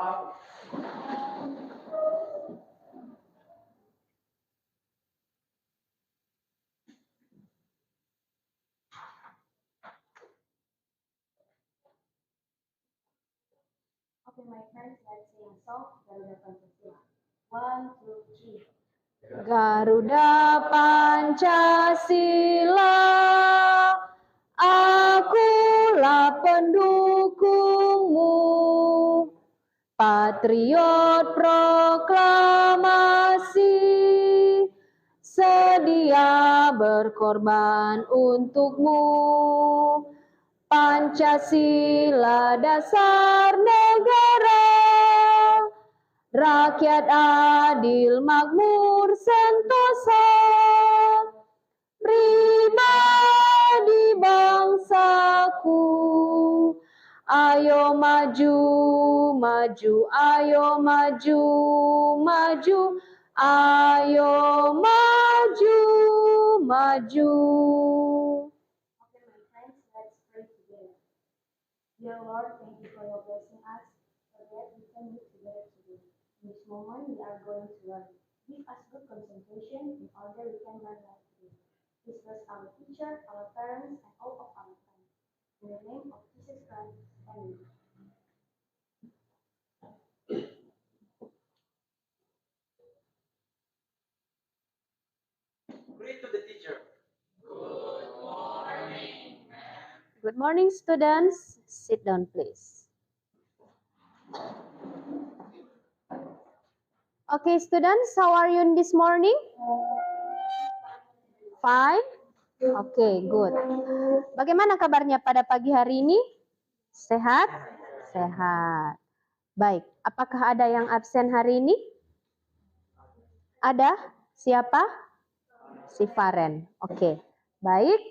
Okay, my friends, let's sing a song Garuda Pancasila. 1, 2, 3. Garuda Pancasila, akulah pendukungmu, patriot proklamasi, sedia berkorban untukmu. Pancasila dasar negara, rakyat adil makmur sentosa, pribadi bangsaku. Ayo maju, maju, ayo maju, maju, ayo maju, maju. Okay, my friends, let's pray together. Dear Lord, thank you for your blessing us so that we can meet together today. In this moment, we are going to learn. Give us good concentration in order we can learn right today. Please bless our teacher, our parents, and all of our friends. In the name of Jesus Christ, Amen. Greet to the teacher. Good morning, students. Sit down, please. Okay, students, how are you this morning? Fine? Okay, good. Bagaimana kabarnya pada pagi hari ini? Sehat? Sehat. Baik, apakah ada yang absen hari ini? Ada? Siapa? Si Faren. Oke, baik.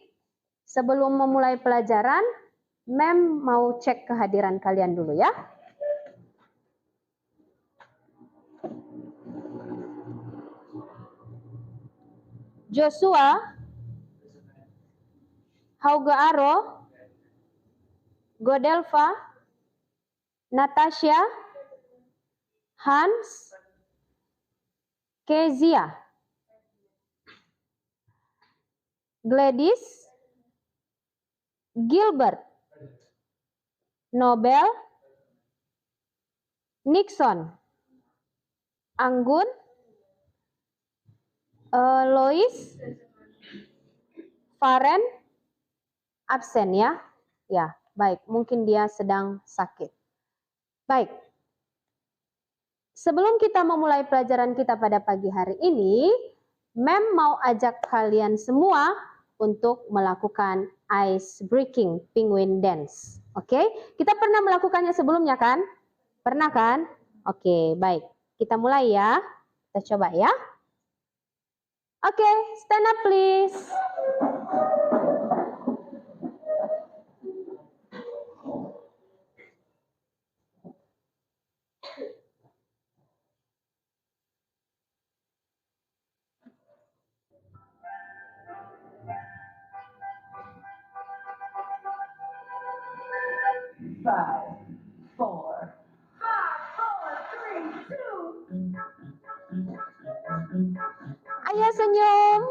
Sebelum memulai pelajaran, Mem mau cek kehadiran kalian dulu ya. Joshua, Hauga Aro, Godelva, Natasha, Hans, Kezia, Gladys, Gilbert, Nobel, Nixon, Anggun, Lois, Faren, absen ya. Ya, baik. Mungkin dia sedang sakit. Baik. Sebelum kita memulai pelajaran kita pada pagi hari ini, Mem mau ajak kalian semua untuk melakukan ice breaking penguin dance. Oke? Kita pernah melakukannya sebelumnya kan? Pernah kan? Oke, baik. Kita mulai ya. Kita coba ya. Oke, stand up please. Five, four, three, two. Ayo senyum.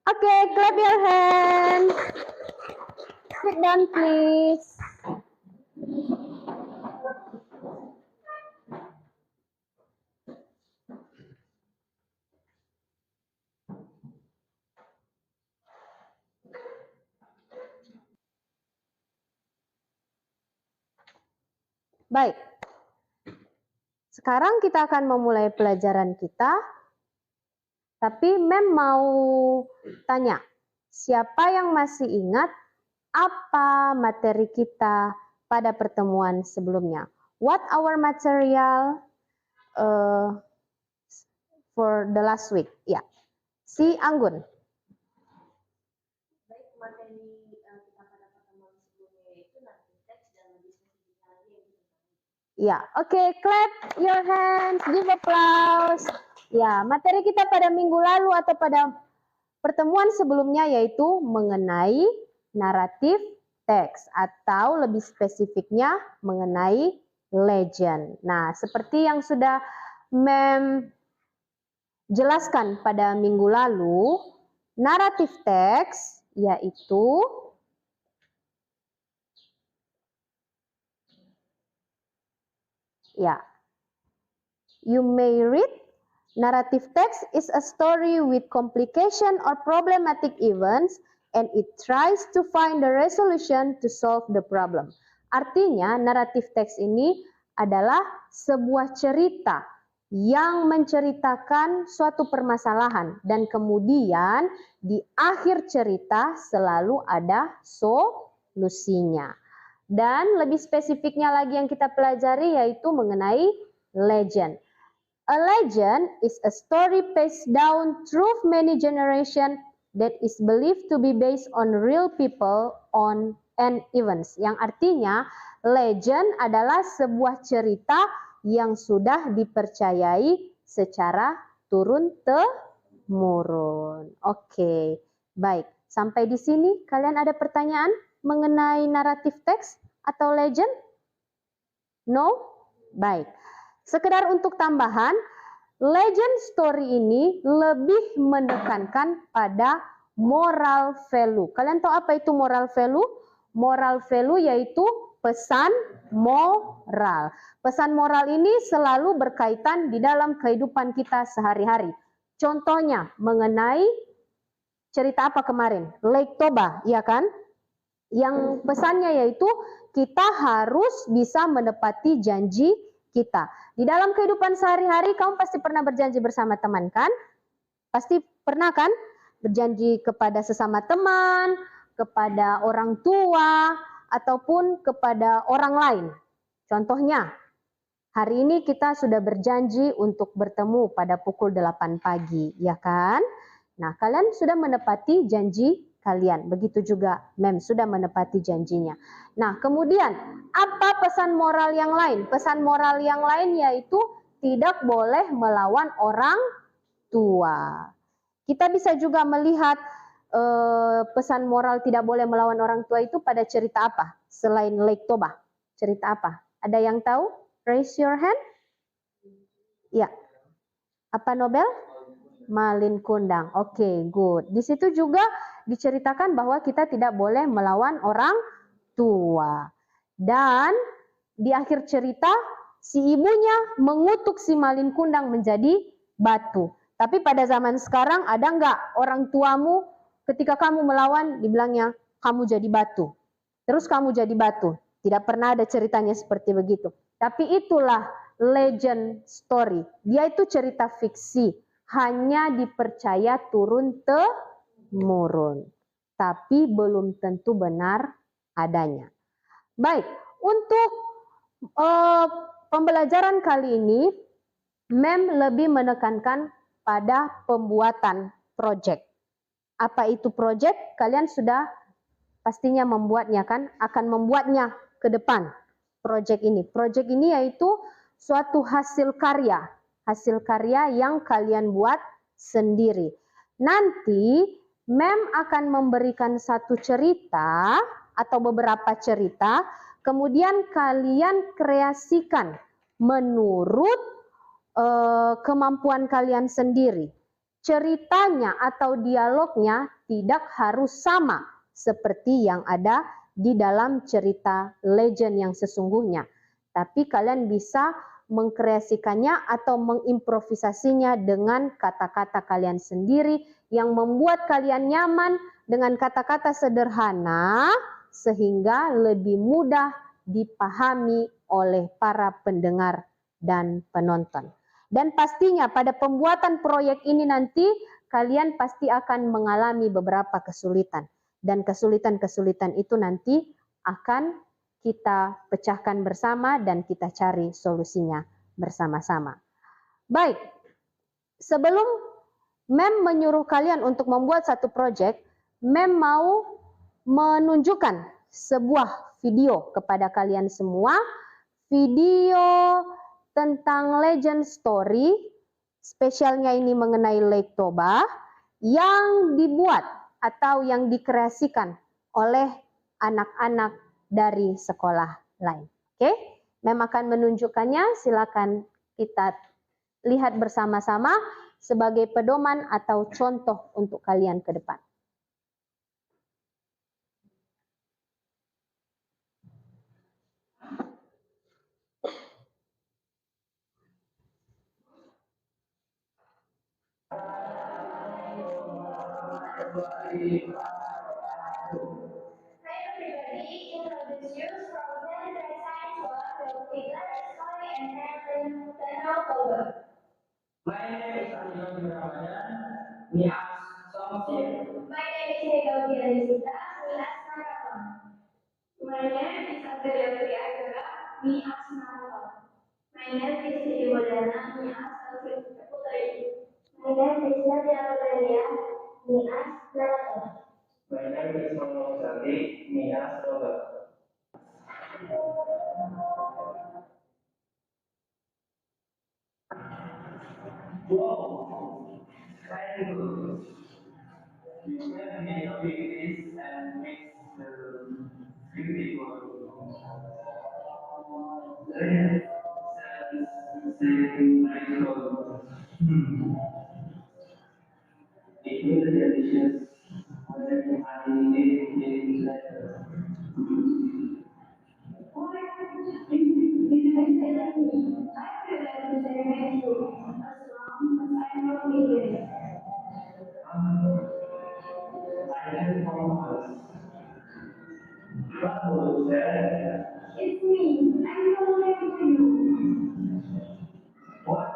Okay, clap your hands. Sit down, please. Baik. Sekarang kita akan memulai pelajaran kita. Tapi Mem mau tanya, siapa yang masih ingat apa materi kita pada pertemuan sebelumnya? What our material for the last week? Ya, si Anggun. Baik, materi kita pada pertemuan sebelumnya yaitu narrative text dan lebih spesifiknya lagi yaitu Ya, oke, clap your hands, give applause. Ya, materi kita pada minggu lalu atau pada pertemuan sebelumnya yaitu mengenai naratif teks atau lebih spesifiknya mengenai legend. Nah, seperti yang sudah Mem jelaskan pada minggu lalu, naratif teks yaitu ya, you may read narrative text is a story with complication or problematic events and it tries to find the resolution to solve the problem. Artinya, naratif teks ini adalah sebuah cerita yang menceritakan suatu permasalahan dan kemudian di akhir cerita selalu ada solusinya. Dan lebih spesifiknya lagi yang kita pelajari yaitu mengenai legend. A legend is a story passed down through many generations that is believed to be based on real people and events. Yang artinya legend adalah sebuah cerita yang sudah dipercayai secara turun-temurun. Oke, baik. Sampai di sini kalian ada pertanyaan mengenai naratif teks atau legend? No? Baik. Sekedar untuk tambahan, legend story ini lebih menekankan pada moral value. Kalian tahu apa itu moral value? Moral value yaitu pesan moral. Pesan moral ini selalu berkaitan di dalam kehidupan kita sehari-hari. Contohnya mengenai cerita apa kemarin? Lake Toba, ya kan? Yang pesannya yaitu kita harus bisa menepati janji kita. Di dalam kehidupan sehari-hari kamu pasti pernah berjanji bersama teman kan? Pasti pernah kan? Berjanji kepada sesama teman, kepada orang tua, ataupun kepada orang lain. Contohnya, hari ini kita sudah berjanji untuk bertemu pada pukul 8 pagi, ya kan? Nah, kalian sudah menepati janji kalian. Begitu juga Mem sudah menepati janjinya. Nah, kemudian apa pesan moral yang lain? Pesan moral yang lain yaitu tidak boleh melawan orang tua. Kita bisa juga melihat pesan moral tidak boleh melawan orang tua itu pada cerita apa? Selain Lake Toba, cerita apa? Ada yang tahu? Raise your hand. Ya. Apa Nobel? Malin Kundang. Oke, good. Di situ juga diceritakan bahwa kita tidak boleh melawan orang tua. Dan di akhir cerita si ibunya mengutuk si Malin Kundang menjadi batu. Tapi pada zaman sekarang ada nggak orang tuamu ketika kamu melawan dibilangnya kamu jadi batu. Terus kamu jadi batu. Tidak pernah ada ceritanya seperti begitu. Tapi itulah legend story. Dia itu cerita fiksi. Hanya dipercaya turun-temurun. Tapi belum tentu benar adanya. Baik, untuk pembelajaran kali ini, Mem lebih menekankan pada pembuatan project. Apa itu project? Kalian sudah pastinya membuatnya kan? Akan membuatnya ke depan. Project ini yaitu suatu hasil karya yang kalian buat sendiri. Nanti Mem akan memberikan satu cerita atau beberapa cerita, kemudian kalian kreasikan menurut kemampuan kalian sendiri. Ceritanya atau dialognya tidak harus sama seperti yang ada di dalam cerita legend yang sesungguhnya. Tapi kalian bisa mengkreasikannya atau mengimprovisasinya dengan kata-kata kalian sendiri yang membuat kalian nyaman dengan kata-kata sederhana sehingga lebih mudah dipahami oleh para pendengar dan penonton. Dan pastinya pada pembuatan proyek ini nanti kalian pasti akan mengalami beberapa kesulitan. Dan kesulitan-kesulitan itu nanti akan kita pecahkan bersama dan kita cari solusinya bersama-sama. Baik, sebelum Mem menyuruh kalian untuk membuat satu proyek, Mem mau menunjukkan sebuah video kepada kalian semua, video tentang legend story, spesialnya ini mengenai Lake Toba, yang dibuat atau yang dikreasikan oleh anak-anak dari sekolah lain. Oke, Mem akan menunjukkannya, silakan kita lihat bersama-sama sebagai pedoman atau contoh untuk kalian ke depan. Hi everybody, introduce you from Central Science World to figure story and then over. My name is Arjun Ramadan. We have some here. My name is Hega Vianisita, Milas Narapan. My name is Azaria Priagara, Mias Narapan. My name is Siti Modana, Mias Alfred Putri. My name is Nadia Valeria, Mias Narapan. My name is Mano Sati, Mia Soba. Wow, very good. You can make a big list and make the beautiful. Then, Michael. It will be delicious. When I eat it later. I am from us. What was that? It's me. I'm calling to you. What?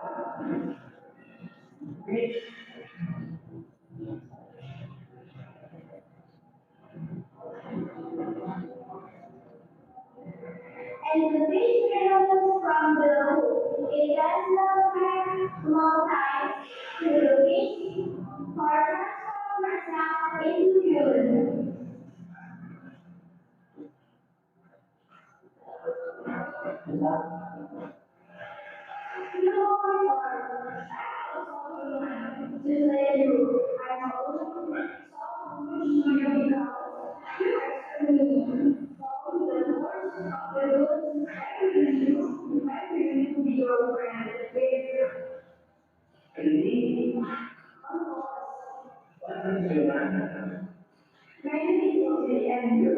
Which? And the fish travels from the hook. It does not take long time to the fish for transform herself into human. You are just let you. I'm also so much to you because you are me. From the worst of the good, I really to be your friend. Really? Of course. What is your name? My name is Sophie and you.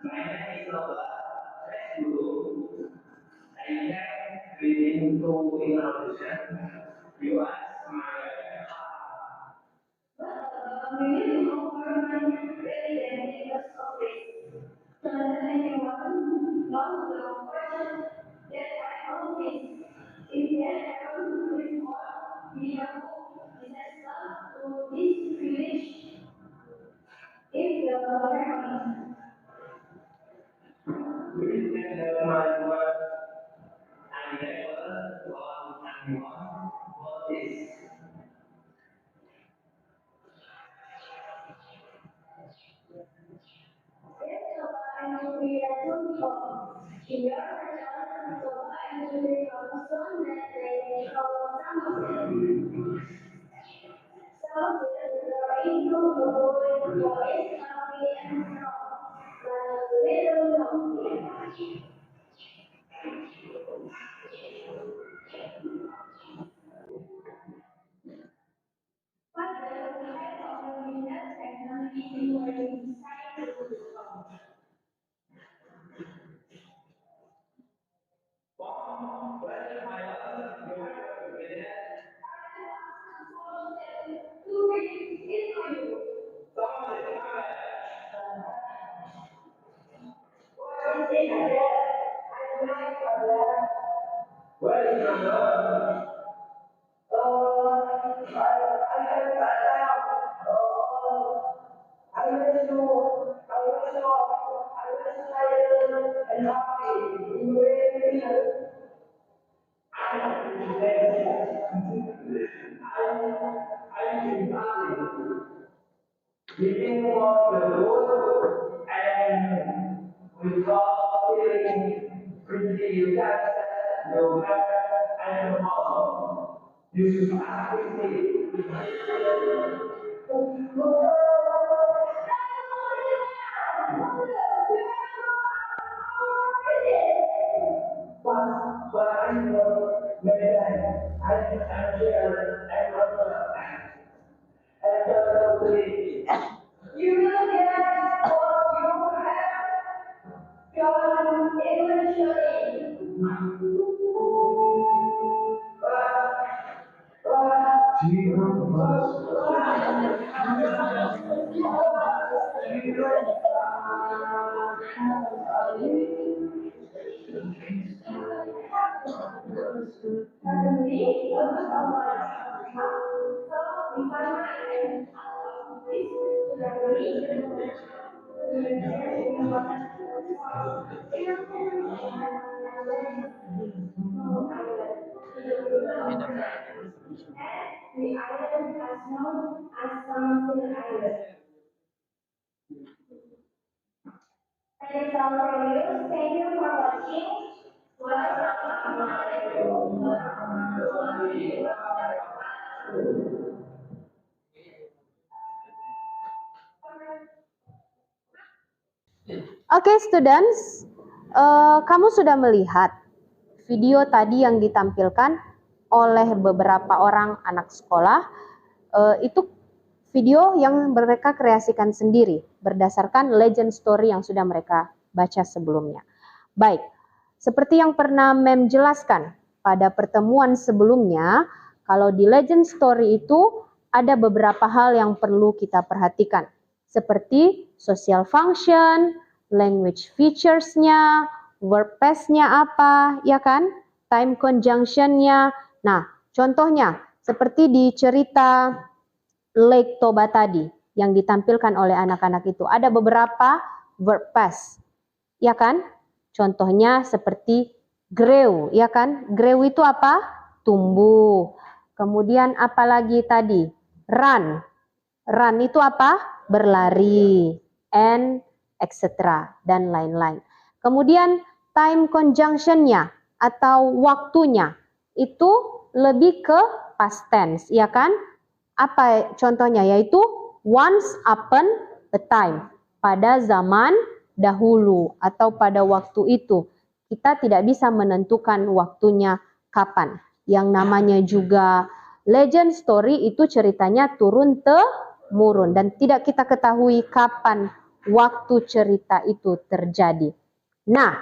My name is Lola. Let's go. I have been to introduction. You ask my We need to offer my really dangerous office. So that anyone knows the question that I always if they ever report me a disaster to this village, if the family we can have my word. I never want anyone for this. Mom, where is my love? You have to get it. Someone is coming. Where is your mother? Giving for the Lord and without feeling pretty that no matter and how you practice but I know maybe I'm here and You will get what you have done eventually. The island has known as Something Island. That is all from you. Thank you for watching. Oke, students, kamu sudah melihat video tadi yang ditampilkan oleh beberapa orang anak sekolah. Itu video yang mereka kreasikan sendiri berdasarkan legend story yang sudah mereka baca sebelumnya. Baik, seperti yang pernah Mem jelaskan pada pertemuan sebelumnya, kalau di legend story itu ada beberapa hal yang perlu kita perhatikan, seperti social function, language features-nya, verb past-nya apa, ya kan? Time conjunction-nya. Nah, contohnya seperti di cerita Lake Toba tadi yang ditampilkan oleh anak-anak itu. Ada beberapa verb past, ya kan? Contohnya seperti grow, ya kan? Grow itu apa? Tumbuh. Kemudian apa lagi tadi? Run. Run itu apa? Berlari. And etc. dan lain-lain. Kemudian time conjunction-nya atau waktunya itu lebih ke past tense, ya kan? Apa contohnya? Yaitu once upon a time, pada zaman dahulu atau pada waktu itu. Kita tidak bisa menentukan waktunya kapan. Yang namanya juga legend story itu ceritanya turun-temurun dan tidak kita ketahui kapan waktu cerita itu terjadi. Nah,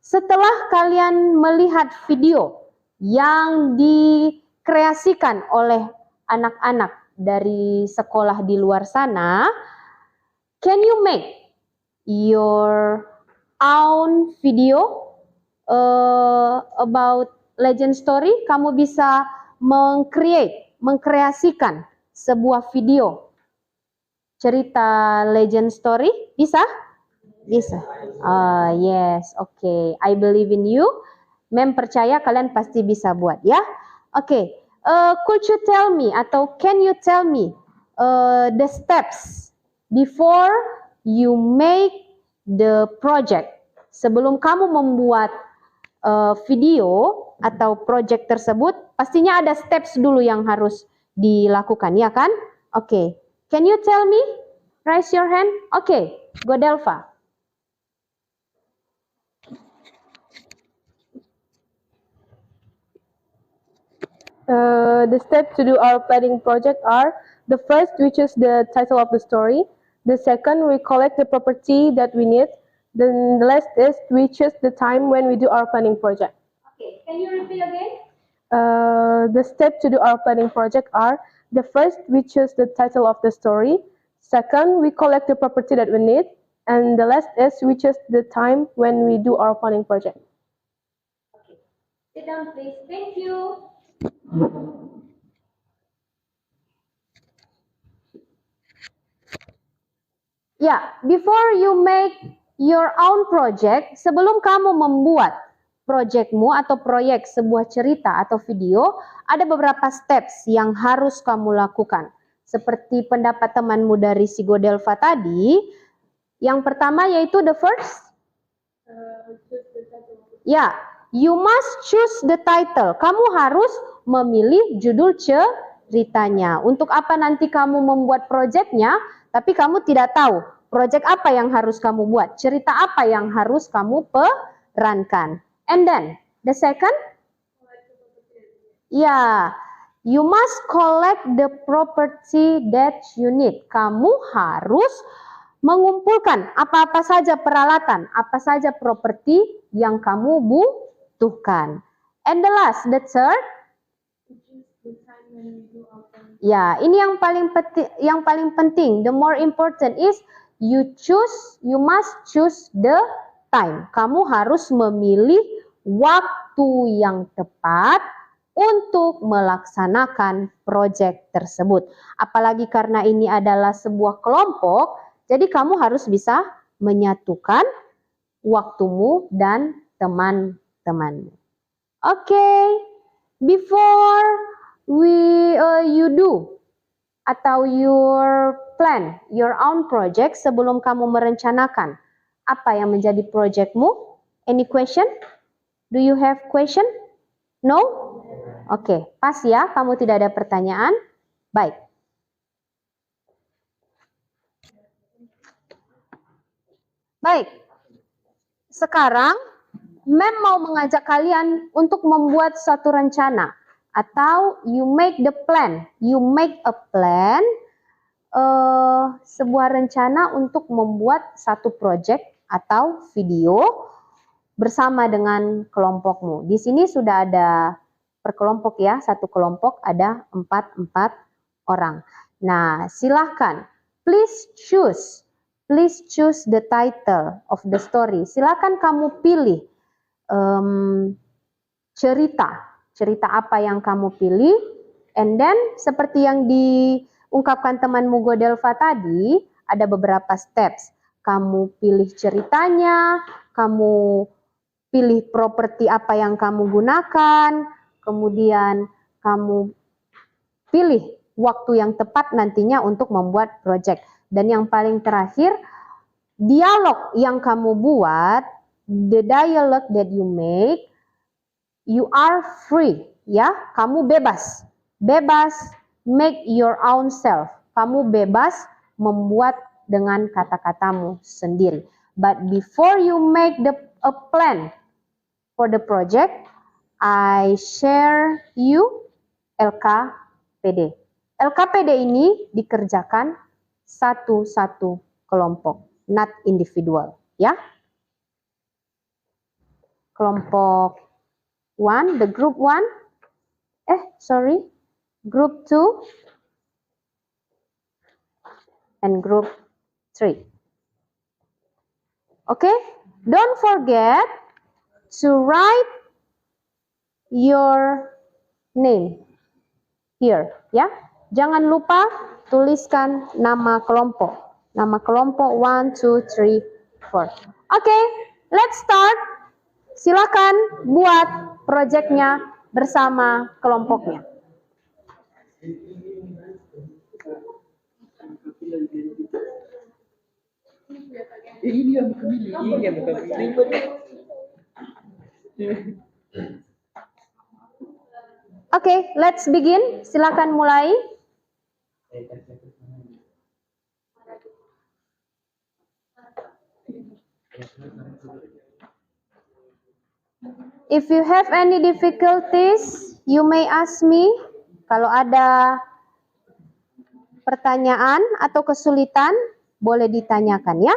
setelah kalian melihat video yang dikreasikan oleh anak-anak dari sekolah di luar sana, can you make your own video about legend story? Kamu bisa mengkreasikan sebuah video cerita legend story? Bisa? Bisa. Yes, okay. I believe in you. Mem percaya kalian pasti bisa buat, ya. Okay. Could you tell me atau can you tell me the steps before you make the project? Sebelum kamu membuat video atau project tersebut, pastinya ada steps dulu yang harus dilakukan, ya kan? Okay. Can you tell me? Raise your hand. Okay, go Delva. The steps to do our planning project are: the first, we choose the title of the story; the second, we collect the property that we need; then the last is we choose the time when we do our planning project. Okay, can you repeat again? The steps to do our planning project are: the first, we choose the title of the story; second, we collect the property that we need; and the last is we choose the time when we do our planning project. Sit down, please. Thank you. Ya, before you make your own project, sebelum kamu membuat projectmu atau proyek sebuah cerita atau video, ada beberapa steps yang harus kamu lakukan. Seperti pendapat temanmu dari Psikodelpha tadi, yang pertama yaitu the first. Ya, you must choose the title. Kamu harus memilih judul ceritanya. Untuk apa nanti kamu membuat projectnya, tapi kamu tidak tahu project apa yang harus kamu buat, cerita apa yang harus kamu perankan. And then, the second, ya, you must collect the property that you need. Kamu harus mengumpulkan apa-apa saja peralatan, apa saja properti yang kamu butuhkan. And the last, the third, ya, ini yang paling penting. The more important is you must choose the time. Kamu harus memilih waktu yang tepat untuk melaksanakan proyek tersebut. Apalagi karena ini adalah sebuah kelompok, jadi kamu harus bisa menyatukan waktumu dan teman-temanmu. Oke, before you do atau your plan your own project, sebelum kamu merencanakan apa yang menjadi projectmu, any question? Do you have question? No? Oke, pas ya, kamu tidak ada pertanyaan. Baik. Baik. Sekarang Mem mau mengajak kalian untuk membuat satu rencana atau you make the plan. You make a plan, sebuah rencana untuk membuat satu project atau video bersama dengan kelompokmu. Di sini sudah ada per kelompok ya, satu kelompok ada 4 orang. Nah, silahkan, please choose the title of the story. Silakan kamu pilih cerita apa yang kamu pilih, and then seperti yang diungkapkan temanmu Godelva tadi, ada beberapa steps. Kamu pilih ceritanya, kamu pilih properti apa yang kamu gunakan, kemudian kamu pilih waktu yang tepat nantinya untuk membuat project. Dan yang paling terakhir, dialog yang kamu buat, the dialogue that you make, you are free, ya, kamu bebas make your own self, kamu bebas membuat dengan kata-katamu sendiri. But before you make a plan for the project, I share you LKPD. LKPD ini dikerjakan satu-satu kelompok, not individual, ya. Kelompok 1, the group 1, group 2, and group 3. Okay, don't forget to write your name here, ya. Jangan lupa tuliskan nama kelompok 1, 2, 3, 4. Okay, let's start. Silakan buat proyeknya bersama kelompoknya. Okay, let's begin. Silakan mulai. If you have any difficulties, you may ask me. Kalau ada pertanyaan atau kesulitan, boleh ditanyakan ya.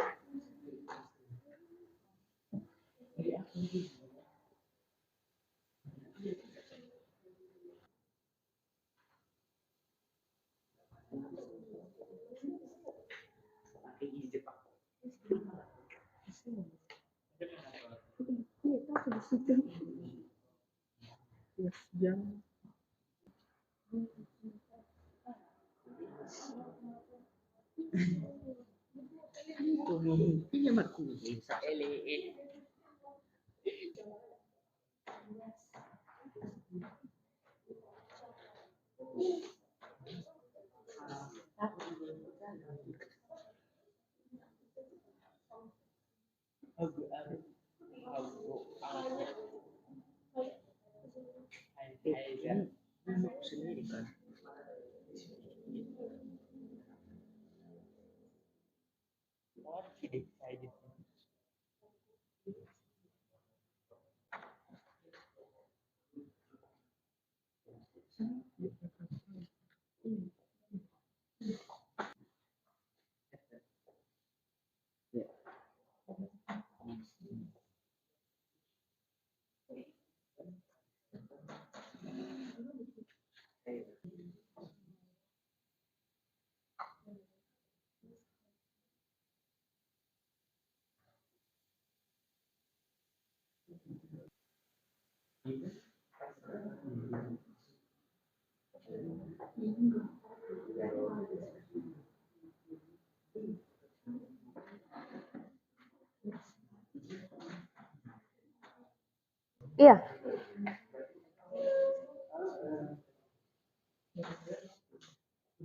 Iya.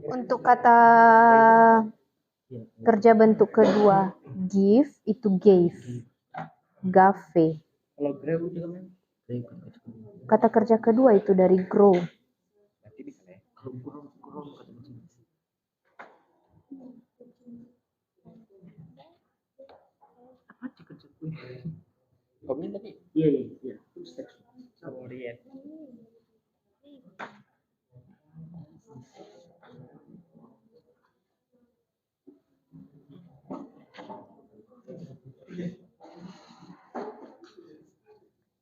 Untuk kata kerja bentuk kedua, give itu gave, gave. Kalau grow juga kan? Kata kerja kedua itu dari grow. Berarti bisa ya? Grow kata kucing. Apa sih kerja gue? Kamu tadi? Iya. Terus teks. Sorry ya.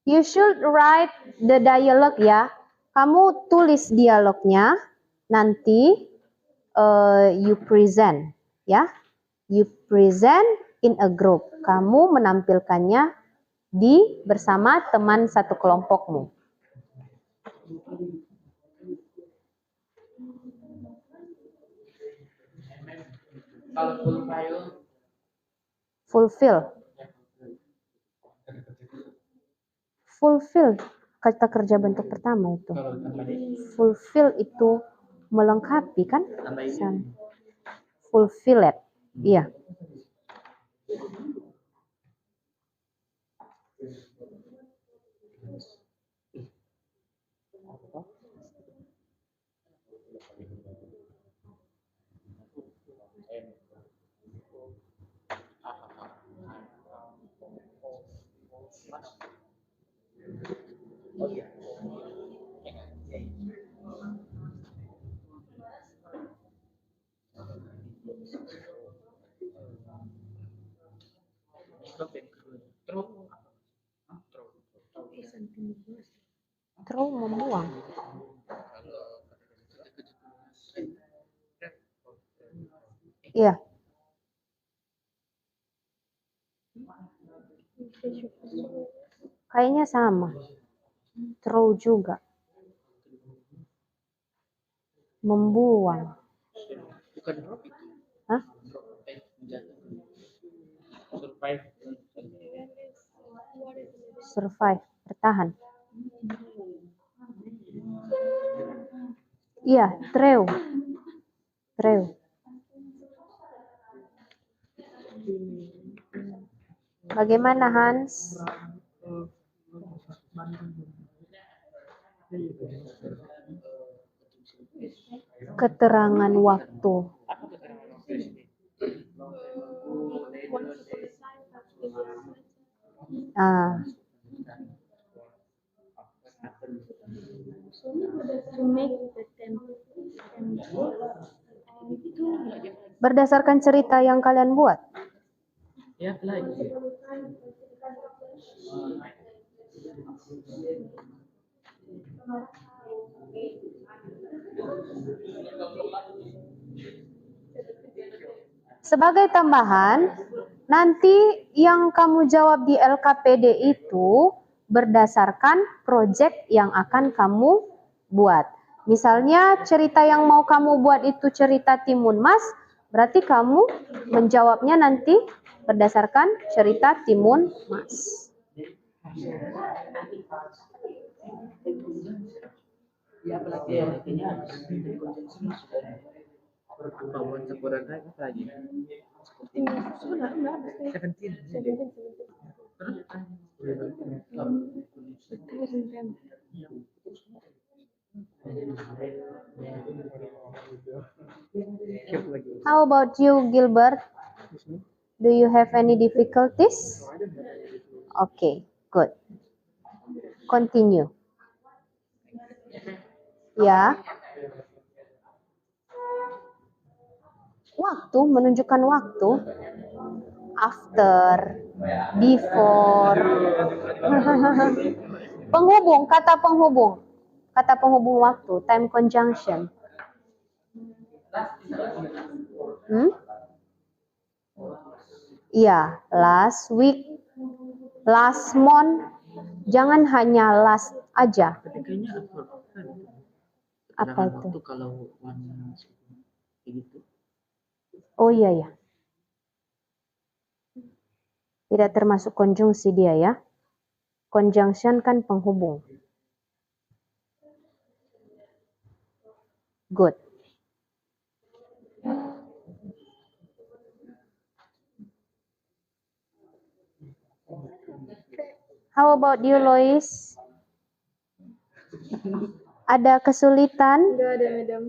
You should write the dialogue ya. Kamu tulis dialognya, nanti you present ya. You present in a group. Kamu menampilkannya bersama teman satu kelompokmu. Kalau Fulfill. Fulfill kata kerja bentuk pertama itu. Fulfill itu melengkapi kan? Fulfill it. Iya. Throw membuang. Iya. Kayaknya sama. Throw juga. Membuang. bukan drop itu. Hah? Survive. Survive, bertahan. Iya, throw. Throw. Bagaimana Hans? Keterangan waktu. Berdasarkan cerita yang kalian buat. Ya, lagi. Sebagai tambahan, nanti yang kamu jawab di LKPD itu berdasarkan project yang akan kamu buat. Misalnya cerita yang mau kamu buat itu cerita Timun Mas, berarti kamu menjawabnya nanti berdasarkan cerita Timun Mas. Ya apalagi ya intinya harus bangun campuran apa lagi? Seventeen. How about you, Gilbert? Do you have any difficulties? Okay, good. Continue. Ya. Waktu, menunjukkan waktu. After, before. Penghubung, kata penghubung. Kata penghubung waktu, time conjunction. Iya, last week, last month. Jangan hanya last aja. Tapi kayaknya Apa itu? waktu kalau warna gitu. Oh iya ya. Tidak termasuk konjungsi dia ya. Conjunction kan penghubung. Good. How about you, Lois? Ada kesulitan? Enggak ada, Madam.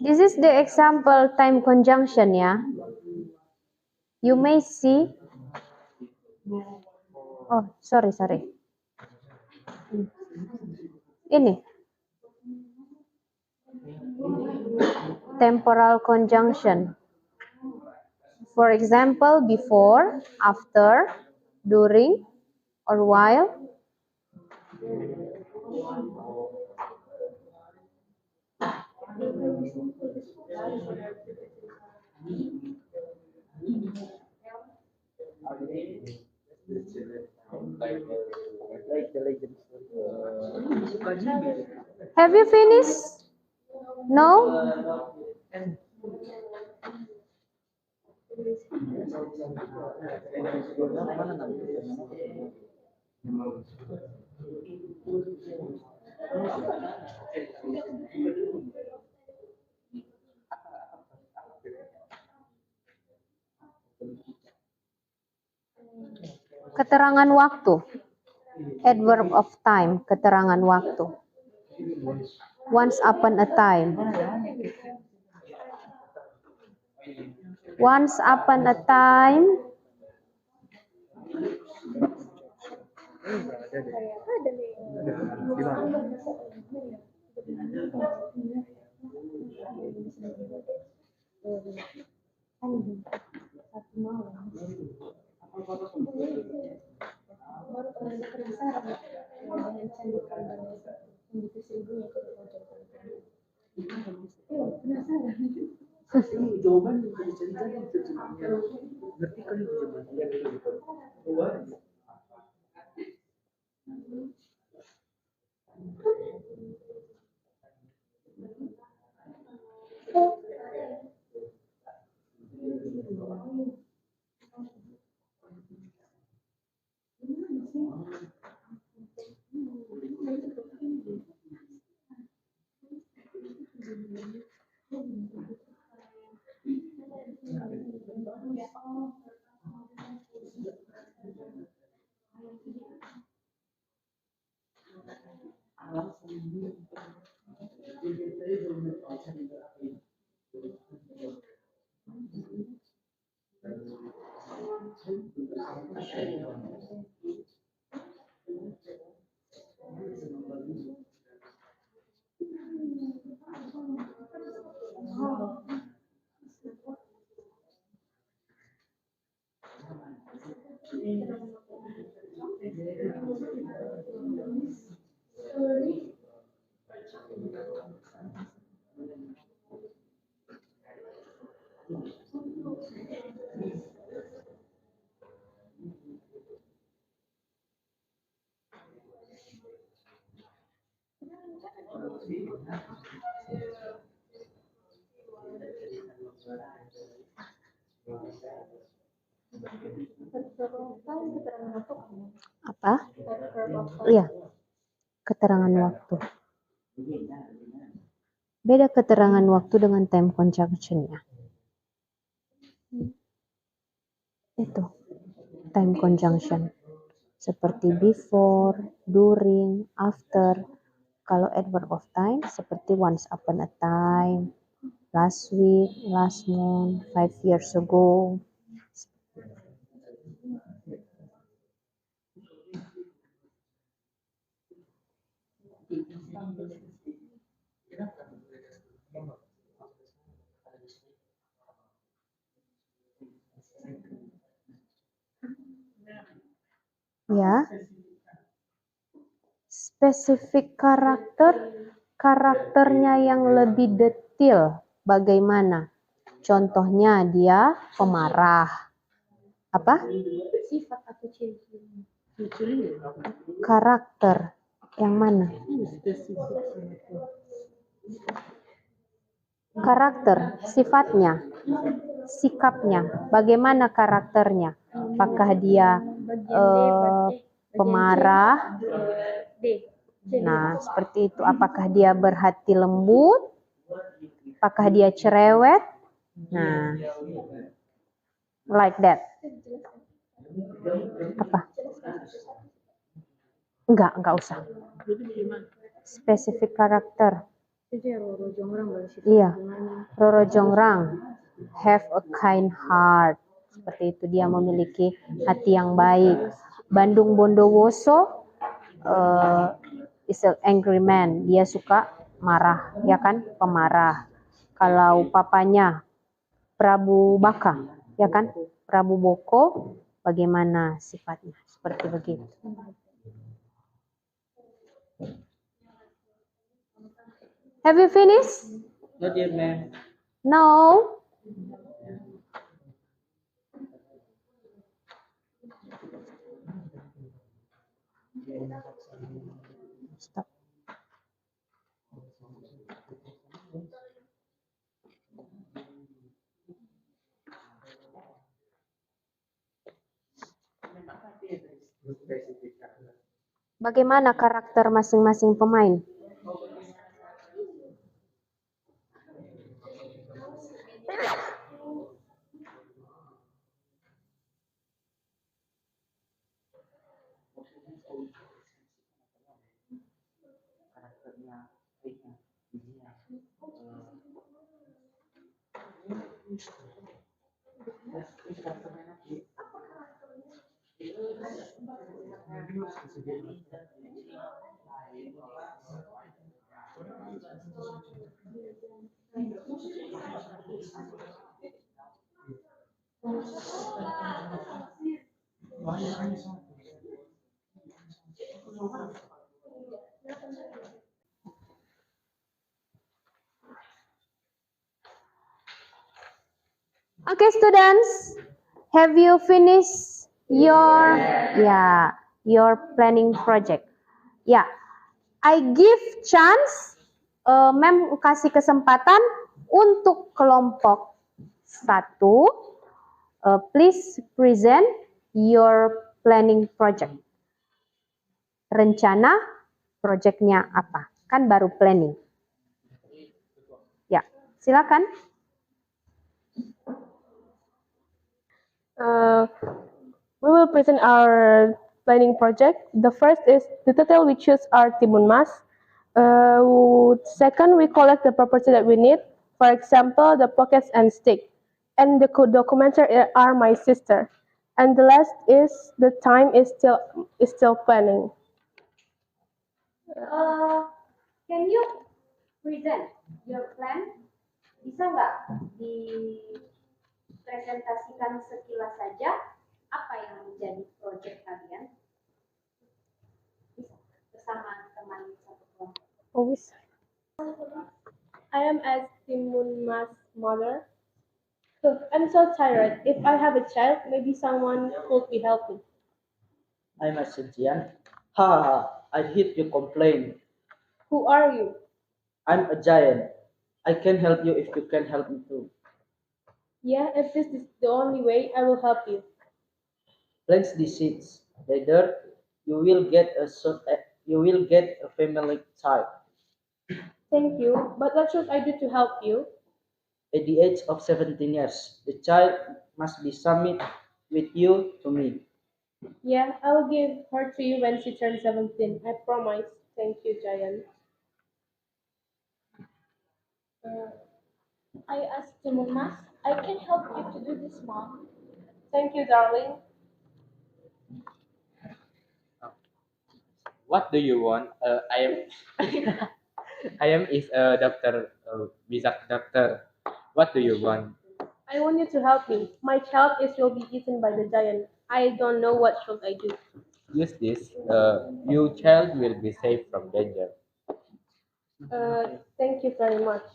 This is the example time conjunction ya. You may see. Oh, sorry. Ini. Temporal conjunction. For example, before, after, during, or while. Have you finished? No? Keterangan waktu. Adverb of time, keterangan waktu. Once upon a time. Once upon a time. Jawaban yang bisa dicari terjemahnya. Ngerti kan terjemahnya gitu. Apa? Iya, keterangan waktu. Beda keterangan waktu dengan time conjunction-nya. Itu, time conjunction. Seperti before, during, after. Kalau adverb of time, seperti once upon a time, last week, last month, 5 years ago. Ya, spesifik karakternya yang lebih detail bagaimana? Contohnya dia pemarah. Apa? Sifat atau ciri. Karakter yang mana? Karakter, sifatnya, sikapnya, bagaimana karakternya? Apakah dia pemarah? Nah, seperti itu. Apakah dia berhati lembut? Apakah dia cerewet? Nah, like that. Apa? Enggak usah. Spesifik karakter. Iya, Roro Jongrang have a kind heart. Seperti itu, dia memiliki hati yang baik. Bandung Bondowoso is an angry man. Dia suka marah, ya kan? Pemarah. Kalau papanya Prabu Baka, ya kan? Prabu Boko, bagaimana sifatnya? Seperti begitu. Have you finished? Not yet, ma'am. No. Stop. Bagaimana karakter masing-masing pemain? Okay, students, have you finished your planning project? Ya, I give chance, mem kasih kesempatan untuk kelompok 1. Please present your planning project. Rencana projectnya apa? Kan baru planning. Ya, silakan. We will present our planning project. The first is the title we choose are Timun Mas. Second, we collect the property that we need. For example, the pockets and stick. And the documenter are my sister. And the last is the time is still planning. Can you present your plan? Bisa nggak dipresentasikan sekilas saja apa yang menjadi proyek kalian? Bisa bersama teman satu kelompok. Always. I am as Timun Mas' mother. I'm so tired. If I have a child, maybe someone could be helping. I'm a Jian. Ha ha ha, I hate you complain. Who are you? I'm a giant. I can help you if you can help me too. Yeah, if this is the only way, I will help you. Plant the seeds. Later, you will get a family child. Thank you, but what should I do to help you? At the age of 17 years, the child must be submit with you to me. Yeah, I will give her to you when she turns 17. I promise. Thank you, Giant. I asked Timun Mas, I can help you to do this, Mom. Thank you, darling. What do you want? I am I am is a doctor, Bizak doctor. What do you want? I want you to help me. My child will be eaten by the giant. I don't know what should I do. Use this. Your child will be safe from danger. Thank you very much.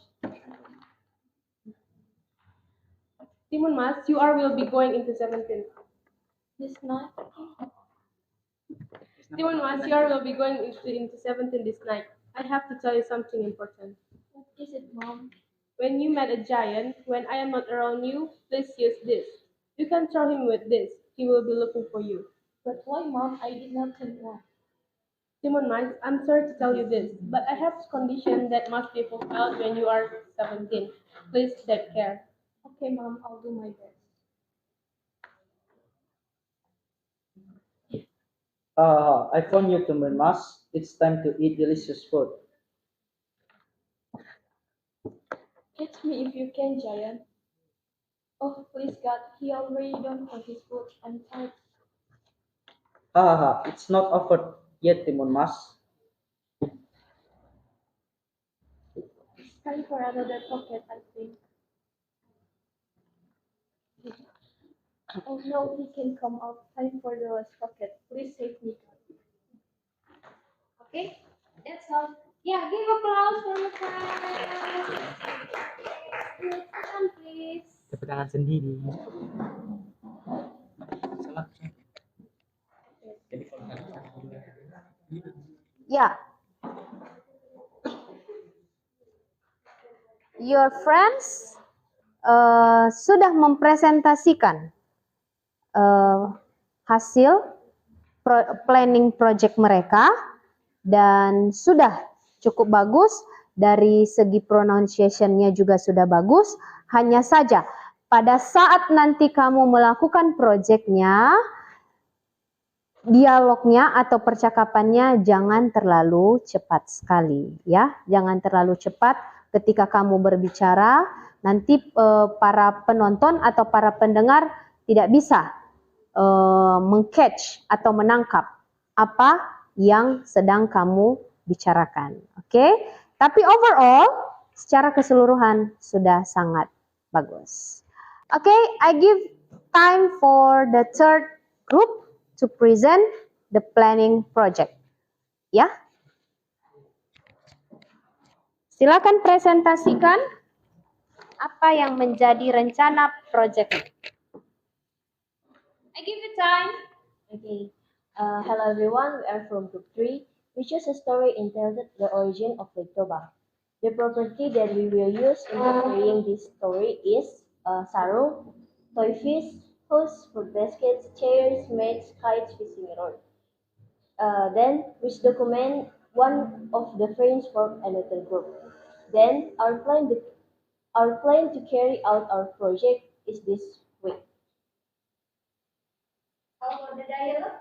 Timun Mas, will be going into 17. This night? Timun Mas, will be going into 17 this night. I have to tell you something important. What is it, Mom? When you met a giant, when I am not around you, please use this. You can throw him with this. He will be looking for you. But why, Mom? I did not tell you. Timon Mines, I'm sorry to tell you this, but I have condition that must be fulfilled when you are 17. Please take care. Okay, Mom, I'll do my best. I found you to my mass. It's time to eat delicious food. Catch me if you can, Giant. Oh, please, God, he already done for his food. I'm tired. It's not offered yet, Timon Mas. It's time for another pocket, I think. Oh no, he can come out. Time for the last pocket. Please save me. Okay, that's all. Yeah, give applause for the class. Tepuk tangan, please. Tepuk tangan sendiri. Yeah. Your friends sudah mempresentasikan hasil planning project mereka dan sudah cukup bagus, dari segi pronunciation-nya juga sudah bagus. Hanya saja pada saat nanti kamu melakukan project-nya, dialognya atau percakapannya jangan terlalu cepat sekali, ya. Jangan terlalu cepat ketika kamu berbicara. Nanti para penonton atau para pendengar tidak bisa mengcatch atau menangkap apa yang sedang kamu bicarakan. Oke? Tapi overall, secara keseluruhan sudah sangat bagus. Oke, I give time for the third group to present the planning project. Ya. Silakan presentasikan apa yang menjadi rencana proyek. I give you time. Okay. Hello everyone. We are from Group 3. We choose a story entitled The Origin of Lake Toba. The property that we will use in carrying this story is sarung, toy fish, hose, fruit baskets, chairs, mats, kites, fishing rod. Then, which document one of the frames for another group. Then, our plan to carry out our project is this way. How about the dialogue?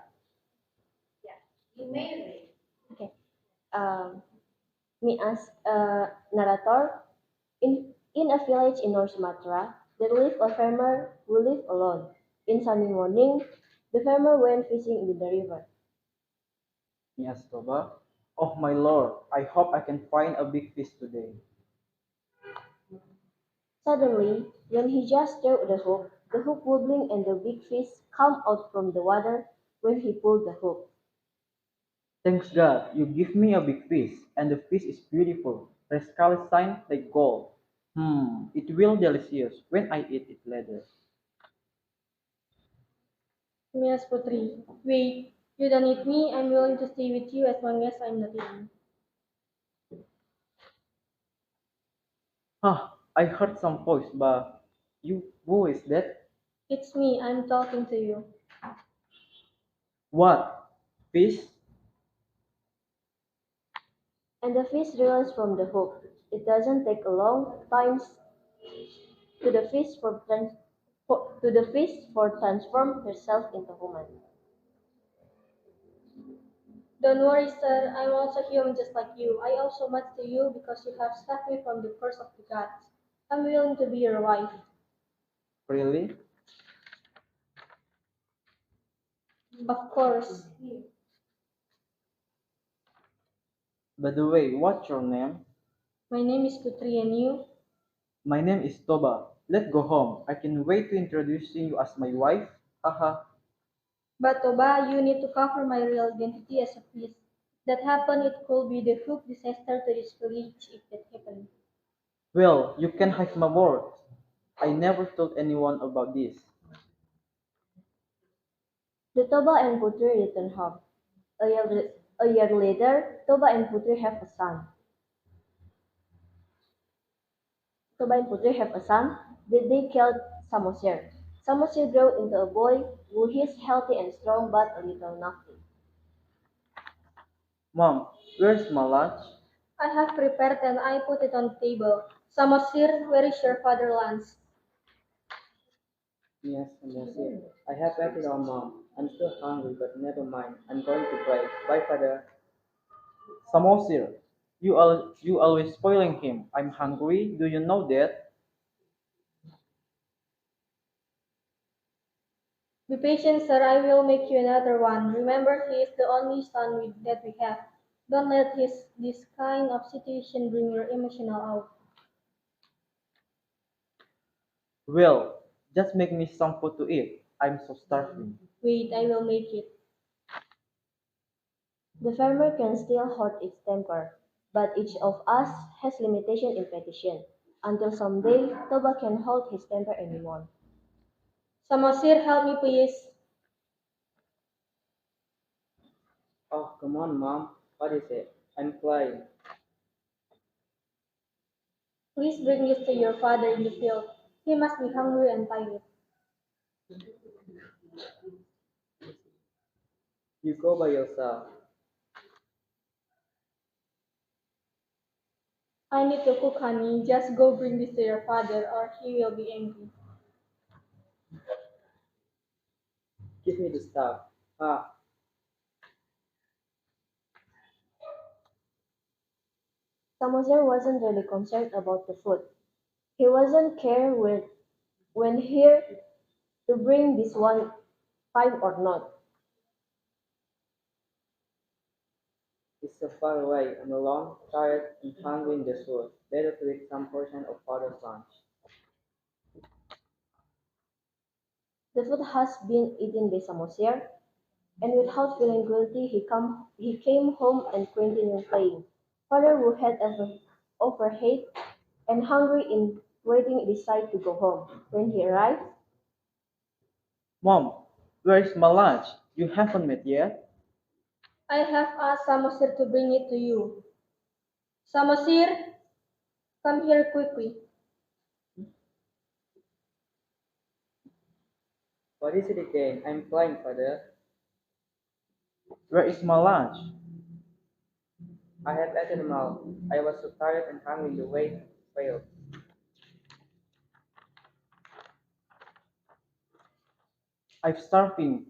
Yeah, you may read. Okay. Me as a narrator, in a village in North Sumatra, there lived a farmer who lived alone. In sunny morning, the farmer went fishing in the river. Me as Toba. Oh my lord, I hope I can find a big fish today. Suddenly, when he just threw the hook wobbling and the big fish come out from the water when he pulled the hook. Thanks God, you give me a big fish, and the fish is beautiful, shine like gold. It will delicious when I eat it later. Mias Putri, wait, you don't need me. I'm willing to stay with you as long as I'm not eating. I heard some voice, but who is that? It's me. I'm talking to you. What? Fish? And the fish realized from the hook. It doesn't take a long time to the fish for transform herself into human. Don't worry, sir. I'm also human just like you. I owe so much to you because you have saved me from the curse of the gods. I'm willing to be your wife. Really? Of course. By the way, what's your name? My name is Putri and you? My name is Toba. Let's go home. I can wait to introducing you as my wife. Haha. But Toba, you need to cover my real identity as a priest. That happened, it could be the hook disaster to this village if that happened. Well, you can have my word. I never told anyone about this. The Toba and Putri return home. A year later, Toba and Putri have a son. Toba and Putri have a son that they called Samosir. Samosir grew into a boy who is healthy and strong but a little naughty. Mom, where's my lunch? I have prepared and I put it on the table. Samosir, where is your father lunch? Yes, Samosir. I have acted on Mom. I'm still hungry, but never mind. I'm going to pray. Bye, Father. Samosir, you always spoiling him. I'm hungry. Do you know that? Be patient, sir. I will make you another one. Remember, he is the only son that we have. Don't let this kind of situation bring your emotional out. Well, just make me some food to eat. I'm so starving. Wait, I will make it. The farmer can still hold its temper, but each of us has limitation in petition. Until someday, Toba can hold his temper anymore. Samosir, help me please. Oh, come on, Mom. What is it? I'm crying. Please bring this to your father in the field. He must be hungry and tired. You go by yourself. I need to cook, honey. Just go bring this to your father or he will be angry. Give me the stuff. Ah, Samosir wasn't really concerned about the food. He wasn't care when here to bring this one fine or not. It's so far away. I'm alone, tired, and hungry in this world. Better to eat some portion of father's lunch. The food has been eaten by Samosir, and without feeling guilty, he came home and continued playing. Father, who had overhead and hungry in waiting, decided to go home. When he arrived, Mom, where is my lunch? You haven't met yet? I have asked Samosir to bring it to you. Samosir, come here quickly. What is it again? I'm flying, father. Where is my lunch? I have eaten them all. I was so tired and hungry the wait failed. I've starving.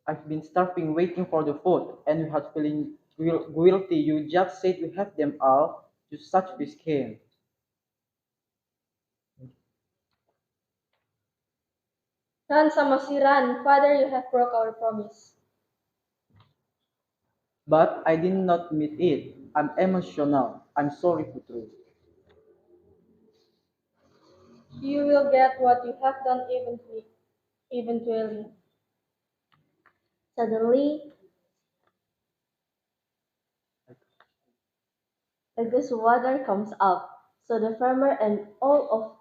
I've been starving waiting for the food, and you had feeling guilty. You just said you have them all. You such fish came. Run, Samosir, run. Father, you have broke our promise. But I did not meet it. I'm emotional. I'm sorry, Putru. You will get what you have done eventually. suddenly a gust of water comes up, so the farmer and all of